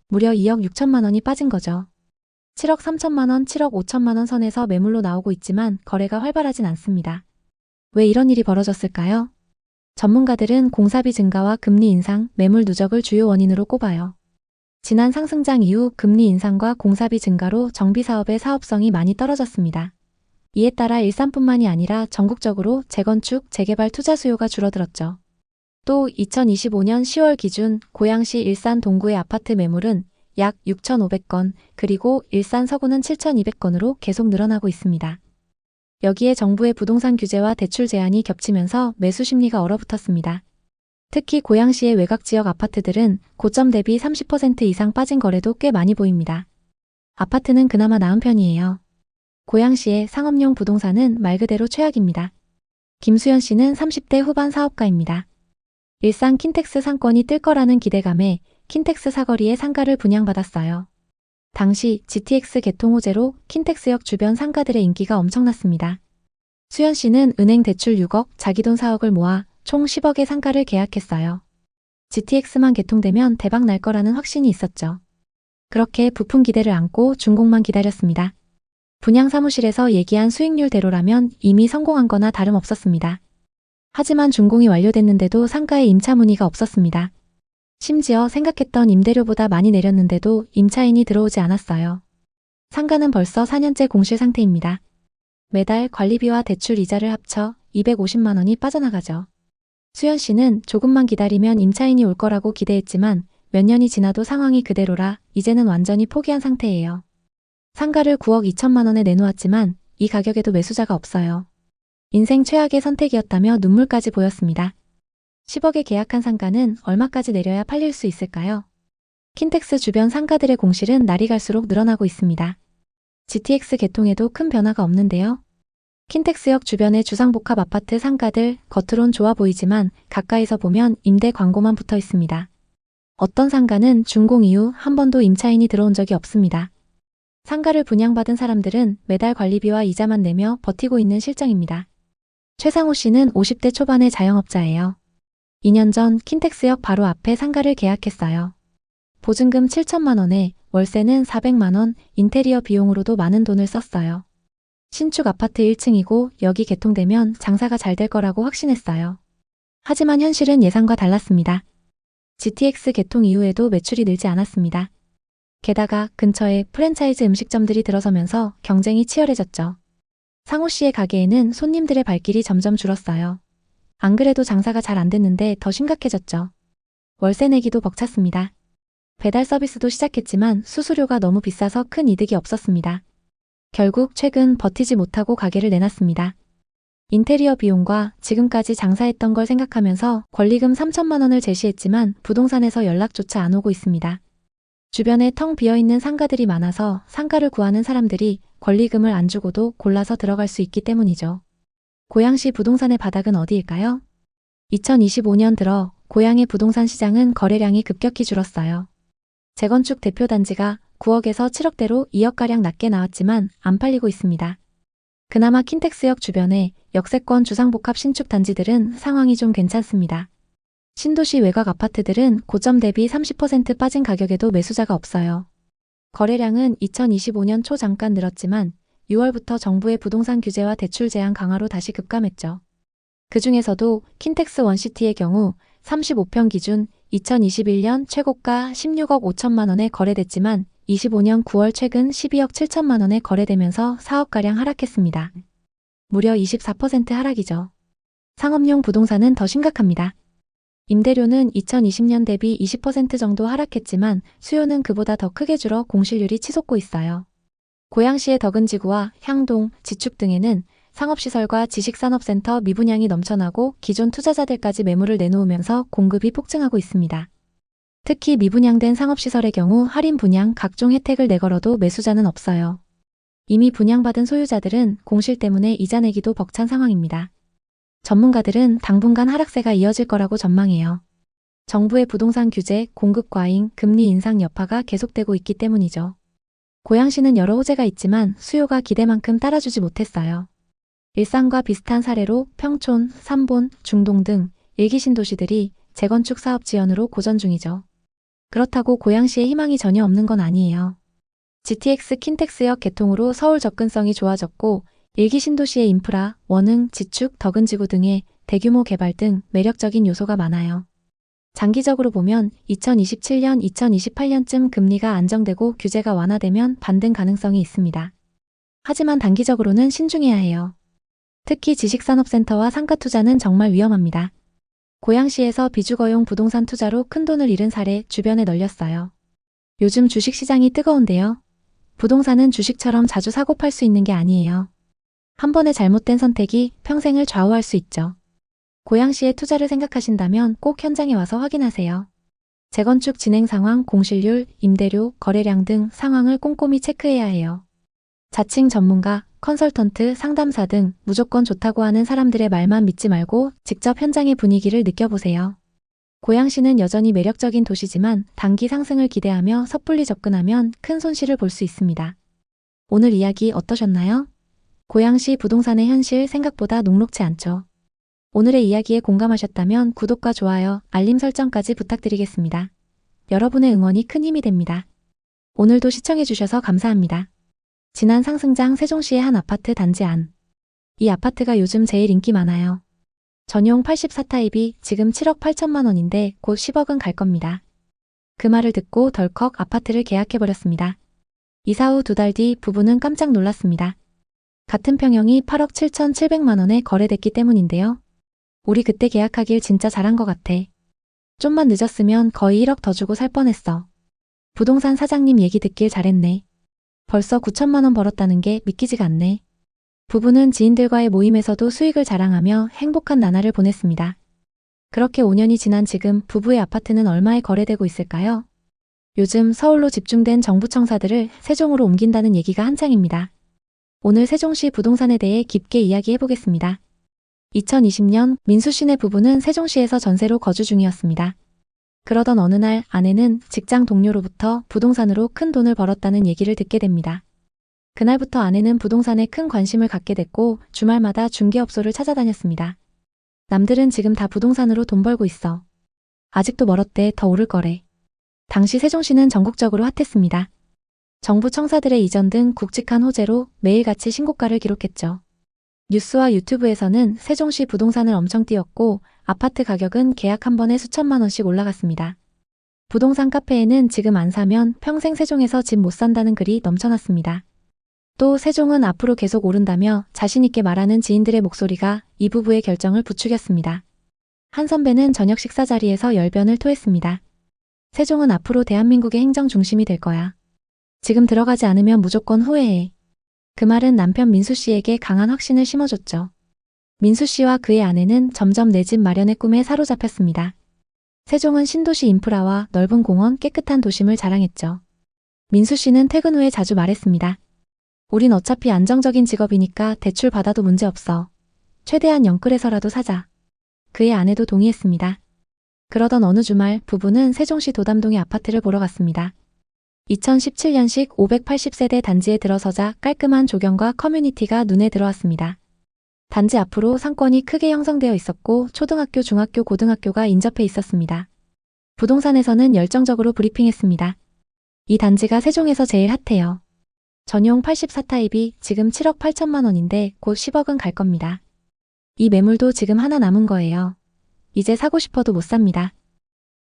무려 2억 6천만 원이 빠진 거죠. 7억 3천만 원, 7억 5천만 원 선에서 매물로 나오고 있지만 거래가 활발하진 않습니다. 왜 이런 일이 벌어졌을까요? 전문가들은 공사비 증가와 금리 인상, 매물 누적을 주요 원인으로 꼽아요. 지난 상승장 이후 금리 인상과 공사비 증가로 정비사업의 사업성이 많이 떨어졌습니다. 이에 따라 일산뿐만이 아니라 전국적으로 재건축, 재개발 투자 수요가 줄어들었죠. 또 2025년 10월 기준 고양시 일산 동구의 아파트 매물은 약 6,500건, 그리고 일산 서구는 7,200건으로 계속 늘어나고 있습니다. 여기에 정부의 부동산 규제와 대출 제한이 겹치면서 매수 심리가 얼어붙었습니다. 특히 고양시의 외곽지역 아파트들은 고점 대비 30% 이상 빠진 거래도 꽤 많이 보입니다. 아파트는 그나마 나은 편이에요. 고양시의 상업용 부동산은 말 그대로 최악입니다. 김수연 씨는 30대 후반 사업가입니다. 일산 킨텍스 상권이 뜰 거라는 기대감에 킨텍스 사거리에 상가를 분양받았어요. 당시 GTX 개통 호재로 킨텍스역 주변 상가들의 인기가 엄청났습니다. 수연 씨는 은행 대출 6억, 자기 돈 4억을 모아 총 10억의 상가를 계약했어요. GTX만 개통되면 대박 날 거라는 확신이 있었죠. 그렇게 부푼 기대를 안고 준공만 기다렸습니다. 분양 사무실에서 얘기한 수익률대로라면 이미 성공한 거나 다름없었습니다. 하지만 준공이 완료됐는데도 상가에 임차 문의가 없었습니다. 심지어 생각했던 임대료보다 많이 내렸는데도 임차인이 들어오지 않았어요. 상가는 벌써 4년째 공실 상태입니다. 매달 관리비와 대출 이자를 합쳐 250만 원이 빠져나가죠. 수연 씨는 조금만 기다리면 임차인이 올 거라고 기대했지만 몇 년이 지나도 상황이 그대로라 이제는 완전히 포기한 상태예요. 상가를 9억 2천만 원에 내놓았지만 이 가격에도 매수자가 없어요. 인생 최악의 선택이었다며 눈물까지 보였습니다. 10억에 계약한 상가는 얼마까지 내려야 팔릴 수 있을까요? 킨텍스 주변 상가들의 공실은 날이 갈수록 늘어나고 있습니다. GTX 개통에도 큰 변화가 없는데요. 킨텍스역 주변의 주상복합 아파트 상가들 겉으론 좋아 보이지만 가까이서 보면 임대 광고만 붙어 있습니다. 어떤 상가는 준공 이후 한 번도 임차인이 들어온 적이 없습니다. 상가를 분양받은 사람들은 매달 관리비와 이자만 내며 버티고 있는 실정입니다. 최상호 씨는 50대 초반의 자영업자예요. 2년 전 킨텍스역 바로 앞에 상가를 계약했어요. 보증금 7천만 원에 월세는 400만 원, 인테리어 비용으로도 많은 돈을 썼어요. 신축 아파트 1층이고 여기 개통되면 장사가 잘 될 거라고 확신했어요. 하지만 현실은 예상과 달랐습니다. GTX 개통 이후에도 매출이 늘지 않았습니다. 게다가 근처에 프랜차이즈 음식점들이 들어서면서 경쟁이 치열해졌죠. 상호 씨의 가게에는 손님들의 발길이 점점 줄었어요. 안 그래도 장사가 잘 안 됐는데 더 심각해졌죠. 월세 내기도 벅찼습니다. 배달 서비스도 시작했지만 수수료가 너무 비싸서 큰 이득이 없었습니다. 결국 최근 버티지 못하고 가게를 내놨습니다. 인테리어 비용과 지금까지 장사했던 걸 생각하면서 권리금 3천만 원을 제시했지만 부동산에서 연락조차 안 오고 있습니다. 주변에 텅 비어있는 상가들이 많아서 상가를 구하는 사람들이 권리금을 안 주고도 골라서 들어갈 수 있기 때문이죠. 고양시 부동산의 바닥은 어디일까요? 2025년 들어 고양의 부동산 시장은 거래량이 급격히 줄었어요. 재건축 대표 단지가 9억에서 7억대로 2억가량 낮게 나왔지만 안 팔리고 있습니다. 그나마 킨텍스역 주변의 역세권 주상복합 신축 단지들은 상황이 좀 괜찮습니다. 신도시 외곽 아파트들은 고점 대비 30% 빠진 가격에도 매수자가 없어요. 거래량은 2025년 초 잠깐 늘었지만 6월부터 정부의 부동산 규제와 대출 제한 강화로 다시 급감했죠. 그 중에서도 킨텍스 원시티의 경우 35평 기준 2021년 최고가 16억 5천만 원에 거래됐지만 25년 9월 최근 12억 7천만 원에 거래되면서 4억가량 하락했습니다. 무려 24% 하락이죠. 상업용 부동산은 더 심각합니다. 임대료는 2020년 대비 20% 정도 하락했지만 수요는 그보다 더 크게 줄어 공실률이 치솟고 있어요. 고양시의 덕은지구와 향동, 지축 등에는 상업시설과 지식산업센터 미분양이 넘쳐나고 기존 투자자들까지 매물을 내놓으면서 공급이 폭증하고 있습니다. 특히 미분양된 상업시설의 경우 할인 분양 각종 혜택을 내걸어도 매수자는 없어요. 이미 분양받은 소유자들은 공실 때문에 이자 내기도 벅찬 상황입니다. 전문가들은 당분간 하락세가 이어질 거라고 전망해요. 정부의 부동산 규제, 공급 과잉, 금리 인상 여파가 계속되고 있기 때문이죠. 고양시는 여러 호재가 있지만 수요가 기대만큼 따라주지 못했어요. 일산과 비슷한 사례로 평촌, 삼본, 중동 등 일기 신도시들이 재건축 사업 지연으로 고전 중이죠. 그렇다고 고양시에 희망이 전혀 없는 건 아니에요. GTX 킨텍스역 개통으로 서울 접근성이 좋아졌고 일기 신도시의 인프라, 원흥, 지축, 덕은지구 등의 대규모 개발 등 매력적인 요소가 많아요. 장기적으로 보면 2027년, 2028년쯤 금리가 안정되고 규제가 완화되면 반등 가능성이 있습니다. 하지만 단기적으로는 신중해야 해요. 특히 지식산업센터와 상가 투자는 정말 위험합니다. 고양시에서 비주거용 부동산 투자로 큰돈을 잃은 사례 주변에 널렸어요. 요즘 주식시장이 뜨거운데요. 부동산은 주식처럼 자주 사고 팔 수 있는 게 아니에요. 한 번의 잘못된 선택이 평생을 좌우할 수 있죠. 고양시에 투자를 생각하신다면 꼭 현장에 와서 확인하세요. 재건축 진행 상황, 공실률, 임대료, 거래량 등 상황을 꼼꼼히 체크해야 해요. 자칭 전문가, 컨설턴트, 상담사 등 무조건 좋다고 하는 사람들의 말만 믿지 말고 직접 현장의 분위기를 느껴보세요. 고양시는 여전히 매력적인 도시지만 단기 상승을 기대하며 섣불리 접근하면 큰 손실을 볼 수 있습니다. 오늘 이야기 어떠셨나요? 고양시 부동산의 현실 생각보다 녹록지 않죠. 오늘의 이야기에 공감하셨다면 구독과 좋아요, 알림 설정까지 부탁드리겠습니다. 여러분의 응원이 큰 힘이 됩니다. 오늘도 시청해주셔서 감사합니다. 지난 상승장 세종시의 한 아파트 단지 안. 이 아파트가 요즘 제일 인기 많아요. 전용 84타입이 지금 7억 8천만 원인데 곧 10억은 갈 겁니다. 그 말을 듣고 덜컥 아파트를 계약해버렸습니다. 이사 후 2달 뒤 부부는 깜짝 놀랐습니다. 같은 평형이 8억 7,700만 원에 거래됐기 때문인데요. 우리 그때 계약하길 진짜 잘한 것 같아. 좀만 늦었으면 거의 1억 더 주고 살 뻔했어. 부동산 사장님 얘기 듣길 잘했네. 벌써 9천만 원 벌었다는 게 믿기지가 않네. 부부는 지인들과의 모임에서도 수익을 자랑하며 행복한 나날을 보냈습니다. 그렇게 5년이 지난 지금 부부의 아파트는 얼마에 거래되고 있을까요? 요즘 서울로 집중된 정부 청사들을 세종으로 옮긴다는 얘기가 한창입니다. 오늘 세종시 부동산에 대해 깊게 이야기해보겠습니다. 2020년 민수씨네 부부는 세종시에서 전세로 거주 중이었습니다. 그러던 어느 날 아내는 직장 동료로부터 부동산으로 큰 돈을 벌었다는 얘기를 듣게 됩니다. 그날부터 아내는 부동산에 큰 관심을 갖게 됐고 주말마다 중개업소를 찾아다녔습니다. 남들은 지금 다 부동산으로 돈 벌고 있어. 아직도 멀었대. 더 오를 거래. 당시 세종시는 전국적으로 핫했습니다. 정부 청사들의 이전 등 굵직한 호재로 매일같이 신고가를 기록했죠. 뉴스와 유튜브에서는 세종시 부동산을 엄청 띄웠고 아파트 가격은 계약 한 번에 수천만 원씩 올라갔습니다. 부동산 카페에는 지금 안 사면 평생 세종에서 집 못 산다는 글이 넘쳐났습니다. 또 세종은 앞으로 계속 오른다며 자신있게 말하는 지인들의 목소리가 이 부부의 결정을 부추겼습니다. 한 선배는 저녁 식사 자리에서 열변을 토했습니다. 세종은 앞으로 대한민국의 행정 중심이 될 거야. 지금 들어가지 않으면 무조건 후회해. 그 말은 남편 민수씨에게 강한 확신을 심어줬죠. 민수씨와 그의 아내는 점점 내 집 마련의 꿈에 사로잡혔습니다. 세종은 신도시 인프라와 넓은 공원, 깨끗한 도심을 자랑했죠. 민수씨는 퇴근 후에 자주 말했습니다. 우린 어차피 안정적인 직업이니까 대출 받아도 문제없어. 최대한 영끌해서라도 사자. 그의 아내도 동의했습니다. 그러던 어느 주말 부부는 세종시 도담동의 아파트를 보러 갔습니다. 2017년식 580세대 단지에 들어서자 깔끔한 조경과 커뮤니티가 눈에 들어왔습니다. 단지 앞으로 상권이 크게 형성되어 있었고 초등학교, 중학교, 고등학교가 인접해 있었습니다. 부동산에서는 열정적으로 브리핑했습니다. 이 단지가 세종에서 제일 핫해요. 전용 84타입이 지금 7억 8천만 원인데 곧 10억은 갈 겁니다. 이 매물도 지금 하나 남은 거예요. 이제 사고 싶어도 못 삽니다.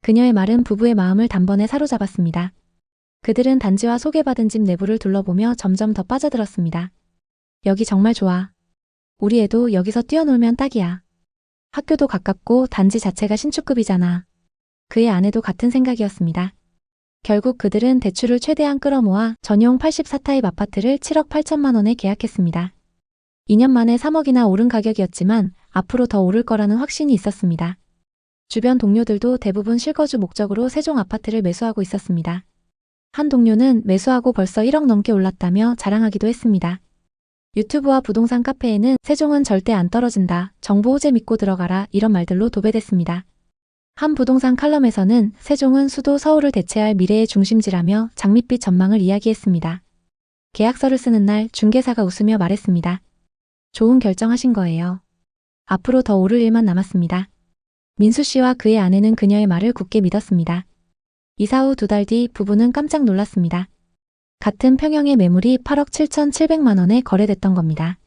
그녀의 말은 부부의 마음을 단번에 사로잡았습니다. 그들은 단지와 소개받은 집 내부를 둘러보며 점점 더 빠져들었습니다. 여기 정말 좋아. 우리 애도 여기서 뛰어놀면 딱이야. 학교도 가깝고 단지 자체가 신축급이잖아. 그의 아내도 같은 생각이었습니다. 결국 그들은 대출을 최대한 끌어모아 전용 84타입 아파트를 7억 8천만 원에 계약했습니다. 2년 만에 3억이나 오른 가격이었지만 앞으로 더 오를 거라는 확신이 있었습니다. 주변 동료들도 대부분 실거주 목적으로 세종 아파트를 매수하고 있었습니다. 한 동료는 매수하고 벌써 1억 넘게 올랐다며 자랑하기도 했습니다. 유튜브와 부동산 카페에는 세종은 절대 안 떨어진다, 정보 호재 믿고 들어가라 이런 말들로 도배됐습니다. 한 부동산 칼럼에서는 세종은 수도 서울을 대체할 미래의 중심지라며 장밋빛 전망을 이야기했습니다. 계약서를 쓰는 날 중개사가 웃으며 말했습니다. 좋은 결정하신 거예요. 앞으로 더 오를 일만 남았습니다. 민수씨와 그의 아내는 그녀의 말을 굳게 믿었습니다. 이사 후 2달 뒤 부부는 깜짝 놀랐습니다. 같은 평형의 매물이 8억 7,700만 원에 거래됐던 겁니다.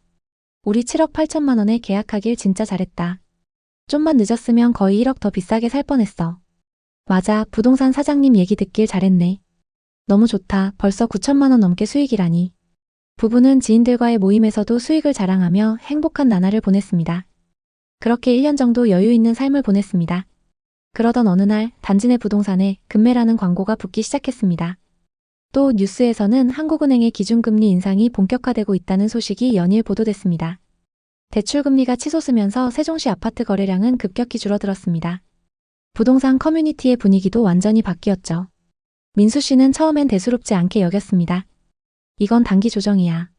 우리 7억 8천만 원에 계약하길 진짜 잘했다. 좀만 늦었으면 거의 1억 더 비싸게 살 뻔했어. 맞아, 부동산 사장님 얘기 듣길 잘했네. 너무 좋다. 벌써 9천만 원 넘게 수익이라니. 부부는 지인들과의 모임에서도 수익을 자랑하며 행복한 나날을 보냈습니다. 그렇게 1년 정도 여유 있는 삶을 보냈습니다. 그러던 어느 날 단지 내 부동산에 급매라는 광고가 붙기 시작했습니다. 또 뉴스에서는 한국은행의 기준금리 인상이 본격화되고 있다는 소식이 연일 보도됐습니다. 대출금리가 치솟으면서 세종시 아파트 거래량은 급격히 줄어들었습니다. 부동산 커뮤니티의 분위기도 완전히 바뀌었죠. 민수씨는 처음엔 대수롭지 않게 여겼습니다. 이건 단기 조정이야.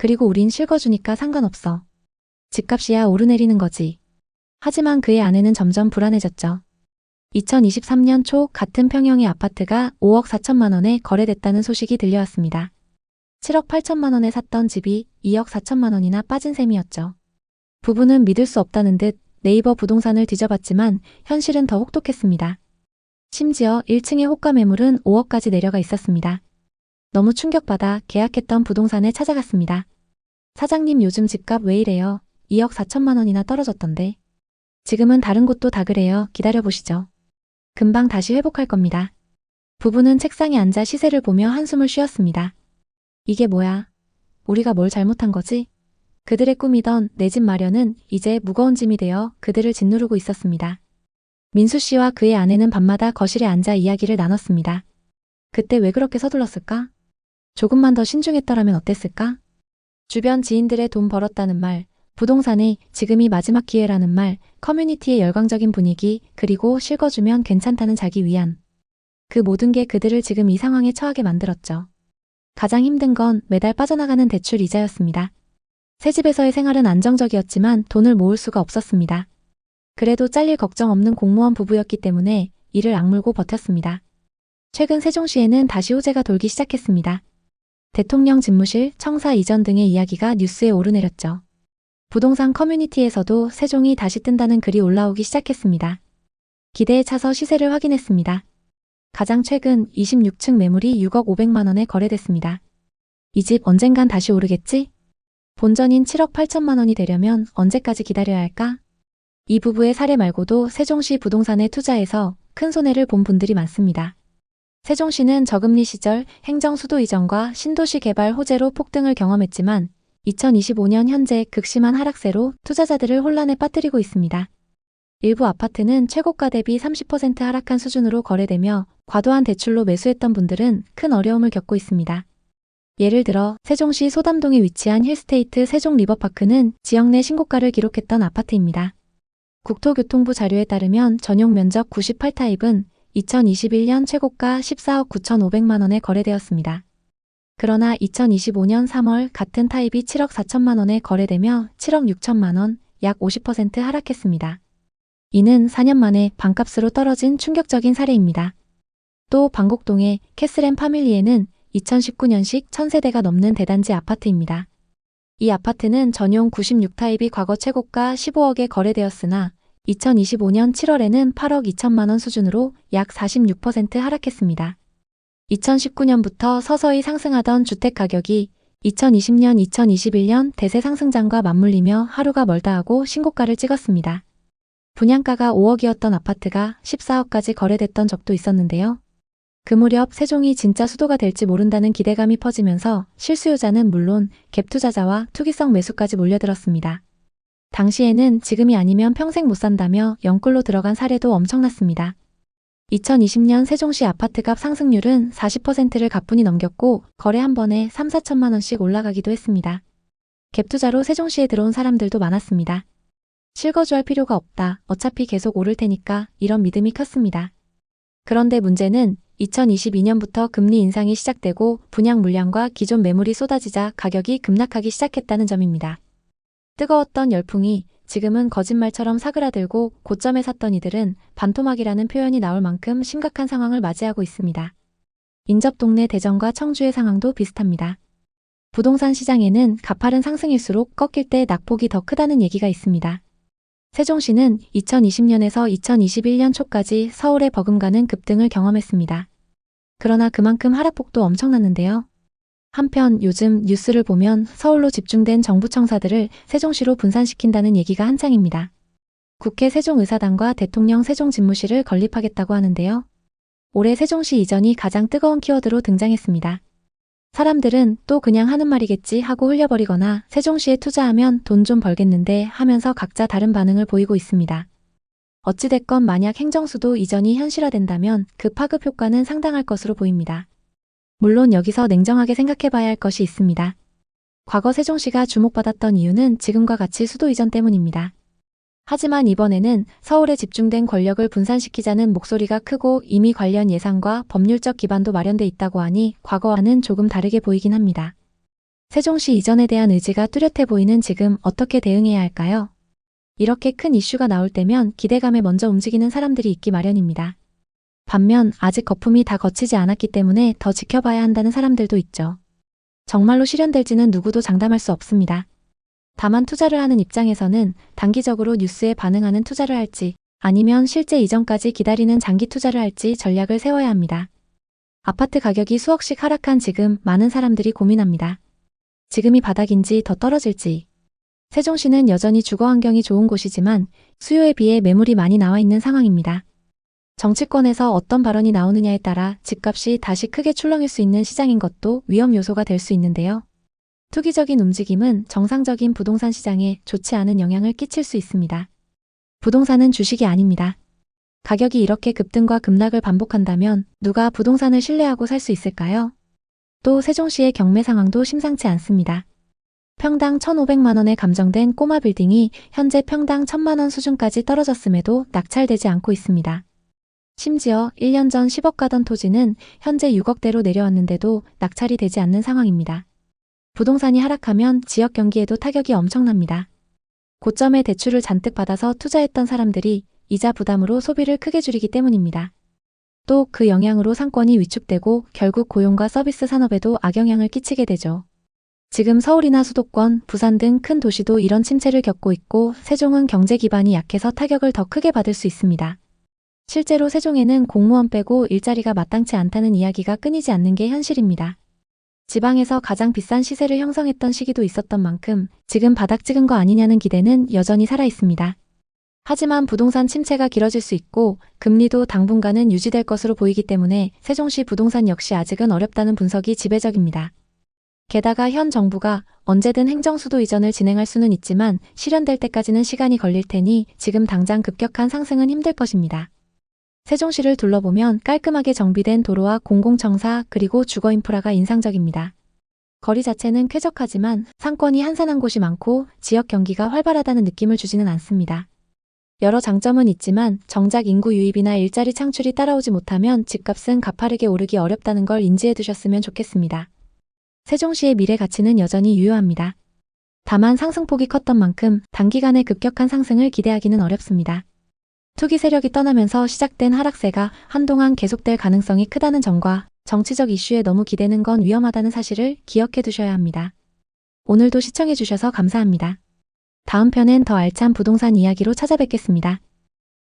그리고 우린 실거주니까 상관없어. 집값이야 오르내리는 거지. 하지만 그의 아내는 점점 불안해졌죠. 2023년 초 같은 평형의 아파트가 5억 4천만 원에 거래됐다는 소식이 들려왔습니다. 7억 8천만 원에 샀던 집이 2억 4천만 원이나 빠진 셈이었죠. 부부는 믿을 수 없다는 듯 네이버 부동산을 뒤져봤지만 현실은 더 혹독했습니다. 심지어 1층의 호가 매물은 5억까지 내려가 있었습니다. 너무 충격받아 계약했던 부동산에 찾아갔습니다. 사장님 요즘 집값 왜 이래요? 2억 4천만 원이나 떨어졌던데. 지금은 다른 곳도 다 그래요. 기다려보시죠. 금방 다시 회복할 겁니다. 부부는 책상에 앉아 시세를 보며 한숨을 쉬었습니다. 이게 뭐야? 우리가 뭘 잘못한 거지? 그들의 꿈이던 내 집 마련은 이제 무거운 짐이 되어 그들을 짓누르고 있었습니다. 민수 씨와 그의 아내는 밤마다 거실에 앉아 이야기를 나눴습니다. 그때 왜 그렇게 서둘렀을까? 조금만 더 신중했더라면 어땠을까? 주변 지인들의 돈 벌었다는 말, 부동산에 지금이 마지막 기회라는 말, 커뮤니티의 열광적인 분위기, 그리고 실거주면 괜찮다는 자기 위안. 그 모든 게 그들을 지금 이 상황에 처하게 만들었죠. 가장 힘든 건 매달 빠져나가는 대출 이자였습니다. 새 집에서의 생활은 안정적이었지만 돈을 모을 수가 없었습니다. 그래도 잘릴 걱정 없는 공무원 부부였기 때문에 이를 악물고 버텼습니다. 최근 세종시에는 다시 호재가 돌기 시작했습니다. 대통령 집무실, 청사 이전 등의 이야기가 뉴스에 오르내렸죠. 부동산 커뮤니티에서도 세종이 다시 뜬다는 글이 올라오기 시작했습니다. 기대에 차서 시세를 확인했습니다. 가장 최근 26층 매물이 6억 500만 원에 거래됐습니다. 이 집 언젠간 다시 오르겠지? 본전인 7억 8천만 원이 되려면 언제까지 기다려야 할까? 이 부부의 사례 말고도 세종시 부동산에 투자해서 큰 손해를 본 분들이 많습니다. 세종시는 저금리 시절 행정 수도 이전과 신도시 개발 호재로 폭등을 경험했지만 2025년 현재 극심한 하락세로 투자자들을 혼란에 빠뜨리고 있습니다. 일부 아파트는 최고가 대비 30% 하락한 수준으로 거래되며 과도한 대출로 매수했던 분들은 큰 어려움을 겪고 있습니다. 예를 들어 세종시 소담동에 위치한 힐스테이트 세종리버파크는 지역 내 신고가를 기록했던 아파트입니다. 국토교통부 자료에 따르면 전용 면적 98타입은 2021년 최고가 14억 9,500만 원에 거래되었습니다. 그러나 2025년 3월 같은 타입이 7억 4천만 원에 거래되며 7억 6천만 원, 약 50% 하락했습니다. 이는 4년 만에 반값으로 떨어진 충격적인 사례입니다. 또 방곡동의 캐슬앤 파밀리에는 2019년식 1000세대가 넘는 대단지 아파트입니다. 이 아파트는 전용 96타입이 과거 최고가 15억에 거래되었으나 2025년 7월에는 8억 2천만 원 수준으로 약 46% 하락했습니다. 2019년부터 서서히 상승하던 주택 가격이 2020년, 2021년 대세 상승장과 맞물리며 하루가 멀다 하고 신고가를 찍었습니다. 분양가가 5억이었던 아파트가 14억까지 거래됐던 적도 있었는데요. 그 무렵 세종이 진짜 수도가 될지 모른다는 기대감이 퍼지면서 실수요자는 물론 갭 투자자와 투기성 매수까지 몰려들었습니다. 당시에는 지금이 아니면 평생 못 산다며 영끌로 들어간 사례도 엄청났습니다. 2020년 세종시 아파트값 상승률은 40%를 가뿐히 넘겼고 거래 한 번에 3, 4천만 원씩 올라가기도 했습니다. 갭 투자로 세종시에 들어온 사람들도 많았습니다. 실거주할 필요가 없다. 어차피 계속 오를 테니까 이런 믿음이 컸습니다. 그런데 문제는 2022년부터 금리 인상이 시작되고 분양 물량과 기존 매물이 쏟아지자 가격이 급락하기 시작했다는 점입니다. 뜨거웠던 열풍이 지금은 거짓말처럼 사그라들고 고점에 샀던 이들은 반토막이라는 표현이 나올 만큼 심각한 상황을 맞이하고 있습니다. 인접 동네 대전과 청주의 상황도 비슷합니다. 부동산 시장에는 가파른 상승일수록 꺾일 때 낙폭이 더 크다는 얘기가 있습니다. 세종시는 2020년에서 2021년 초까지 서울의 버금가는 급등을 경험했습니다. 그러나 그만큼 하락폭도 엄청났는데요. 한편 요즘 뉴스를 보면 서울로 집중된 정부 청사들을 세종시로 분산시킨다는 얘기가 한창입니다. 국회 세종의사당과 대통령 세종집무실을 건립하겠다고 하는데요. 올해 세종시 이전이 가장 뜨거운 키워드로 등장했습니다. 사람들은 또 그냥 하는 말이겠지 하고 흘려버리거나 세종시에 투자하면 돈 좀 벌겠는데 하면서 각자 다른 반응을 보이고 있습니다. 어찌됐건 만약 행정수도 이전이 현실화된다면 그 파급 효과는 상당할 것으로 보입니다. 물론 여기서 냉정하게 생각해봐야 할 것이 있습니다. 과거 세종시가 주목받았던 이유는 지금과 같이 수도 이전 때문입니다. 하지만 이번에는 서울에 집중된 권력을 분산시키자는 목소리가 크고 이미 관련 예산과 법률적 기반도 마련돼 있다고 하니 과거와는 조금 다르게 보이긴 합니다. 세종시 이전에 대한 의지가 뚜렷해 보이는 지금 어떻게 대응해야 할까요? 이렇게 큰 이슈가 나올 때면 기대감에 먼저 움직이는 사람들이 있기 마련입니다. 반면 아직 거품이 다 거치지 않았기 때문에 더 지켜봐야 한다는 사람들도 있죠. 정말로 실현될지는 누구도 장담할 수 없습니다. 다만 투자를 하는 입장에서는 단기적으로 뉴스에 반응하는 투자를 할지 아니면 실제 이전까지 기다리는 장기 투자를 할지 전략을 세워야 합니다. 아파트 가격이 수억씩 하락한 지금 많은 사람들이 고민합니다. 지금이 바닥인지 더 떨어질지. 세종시는 여전히 주거 환경이 좋은 곳이지만 수요에 비해 매물이 많이 나와 있는 상황입니다. 정치권에서 어떤 발언이 나오느냐에 따라 집값이 다시 크게 출렁일 수 있는 시장인 것도 위험 요소가 될 수 있는데요. 투기적인 움직임은 정상적인 부동산 시장에 좋지 않은 영향을 끼칠 수 있습니다. 부동산은 주식이 아닙니다. 가격이 이렇게 급등과 급락을 반복한다면 누가 부동산을 신뢰하고 살 수 있을까요? 또 세종시의 경매 상황도 심상치 않습니다. 평당 1,500만 원에 감정된 꼬마 빌딩이 현재 평당 1,000만 원 수준까지 떨어졌음에도 낙찰되지 않고 있습니다. 심지어 1년 전 10억 가던 토지는 현재 6억대로 내려왔는데도 낙찰이 되지 않는 상황입니다. 부동산이 하락하면 지역 경기에도 타격이 엄청납니다. 고점에 대출을 잔뜩 받아서 투자했던 사람들이 이자 부담으로 소비를 크게 줄이기 때문입니다. 또 그 영향으로 상권이 위축되고 결국 고용과 서비스 산업에도 악영향을 끼치게 되죠. 지금 서울이나 수도권, 부산 등 큰 도시도 이런 침체를 겪고 있고 세종은 경제 기반이 약해서 타격을 더 크게 받을 수 있습니다. 실제로 세종에는 공무원 빼고 일자리가 마땅치 않다는 이야기가 끊이지 않는 게 현실입니다. 지방에서 가장 비싼 시세를 형성했던 시기도 있었던 만큼 지금 바닥 찍은 거 아니냐는 기대는 여전히 살아 있습니다. 하지만 부동산 침체가 길어질 수 있고 금리도 당분간은 유지될 것으로 보이기 때문에 세종시 부동산 역시 아직은 어렵다는 분석이 지배적입니다. 게다가 현 정부가 언제든 행정수도 이전을 진행할 수는 있지만 실현될 때까지는 시간이 걸릴 테니 지금 당장 급격한 상승은 힘들 것입니다. 세종시를 둘러보면 깔끔하게 정비된 도로와 공공청사 그리고 주거 인프라가 인상적입니다. 거리 자체는 쾌적하지만 상권이 한산한 곳이 많고 지역 경기가 활발하다는 느낌을 주지는 않습니다. 여러 장점은 있지만 정작 인구 유입이나 일자리 창출이 따라오지 못하면 집값은 가파르게 오르기 어렵다는 걸 인지해 두셨으면 좋겠습니다. 세종시의 미래 가치는 여전히 유효합니다. 다만 상승폭이 컸던 만큼 단기간에 급격한 상승을 기대하기는 어렵습니다. 투기 세력이 떠나면서 시작된 하락세가 한동안 계속될 가능성이 크다는 점과 정치적 이슈에 너무 기대는 건 위험하다는 사실을 기억해 두셔야 합니다. 오늘도 시청해 주셔서 감사합니다. 다음 편엔 더 알찬 부동산 이야기로 찾아뵙겠습니다.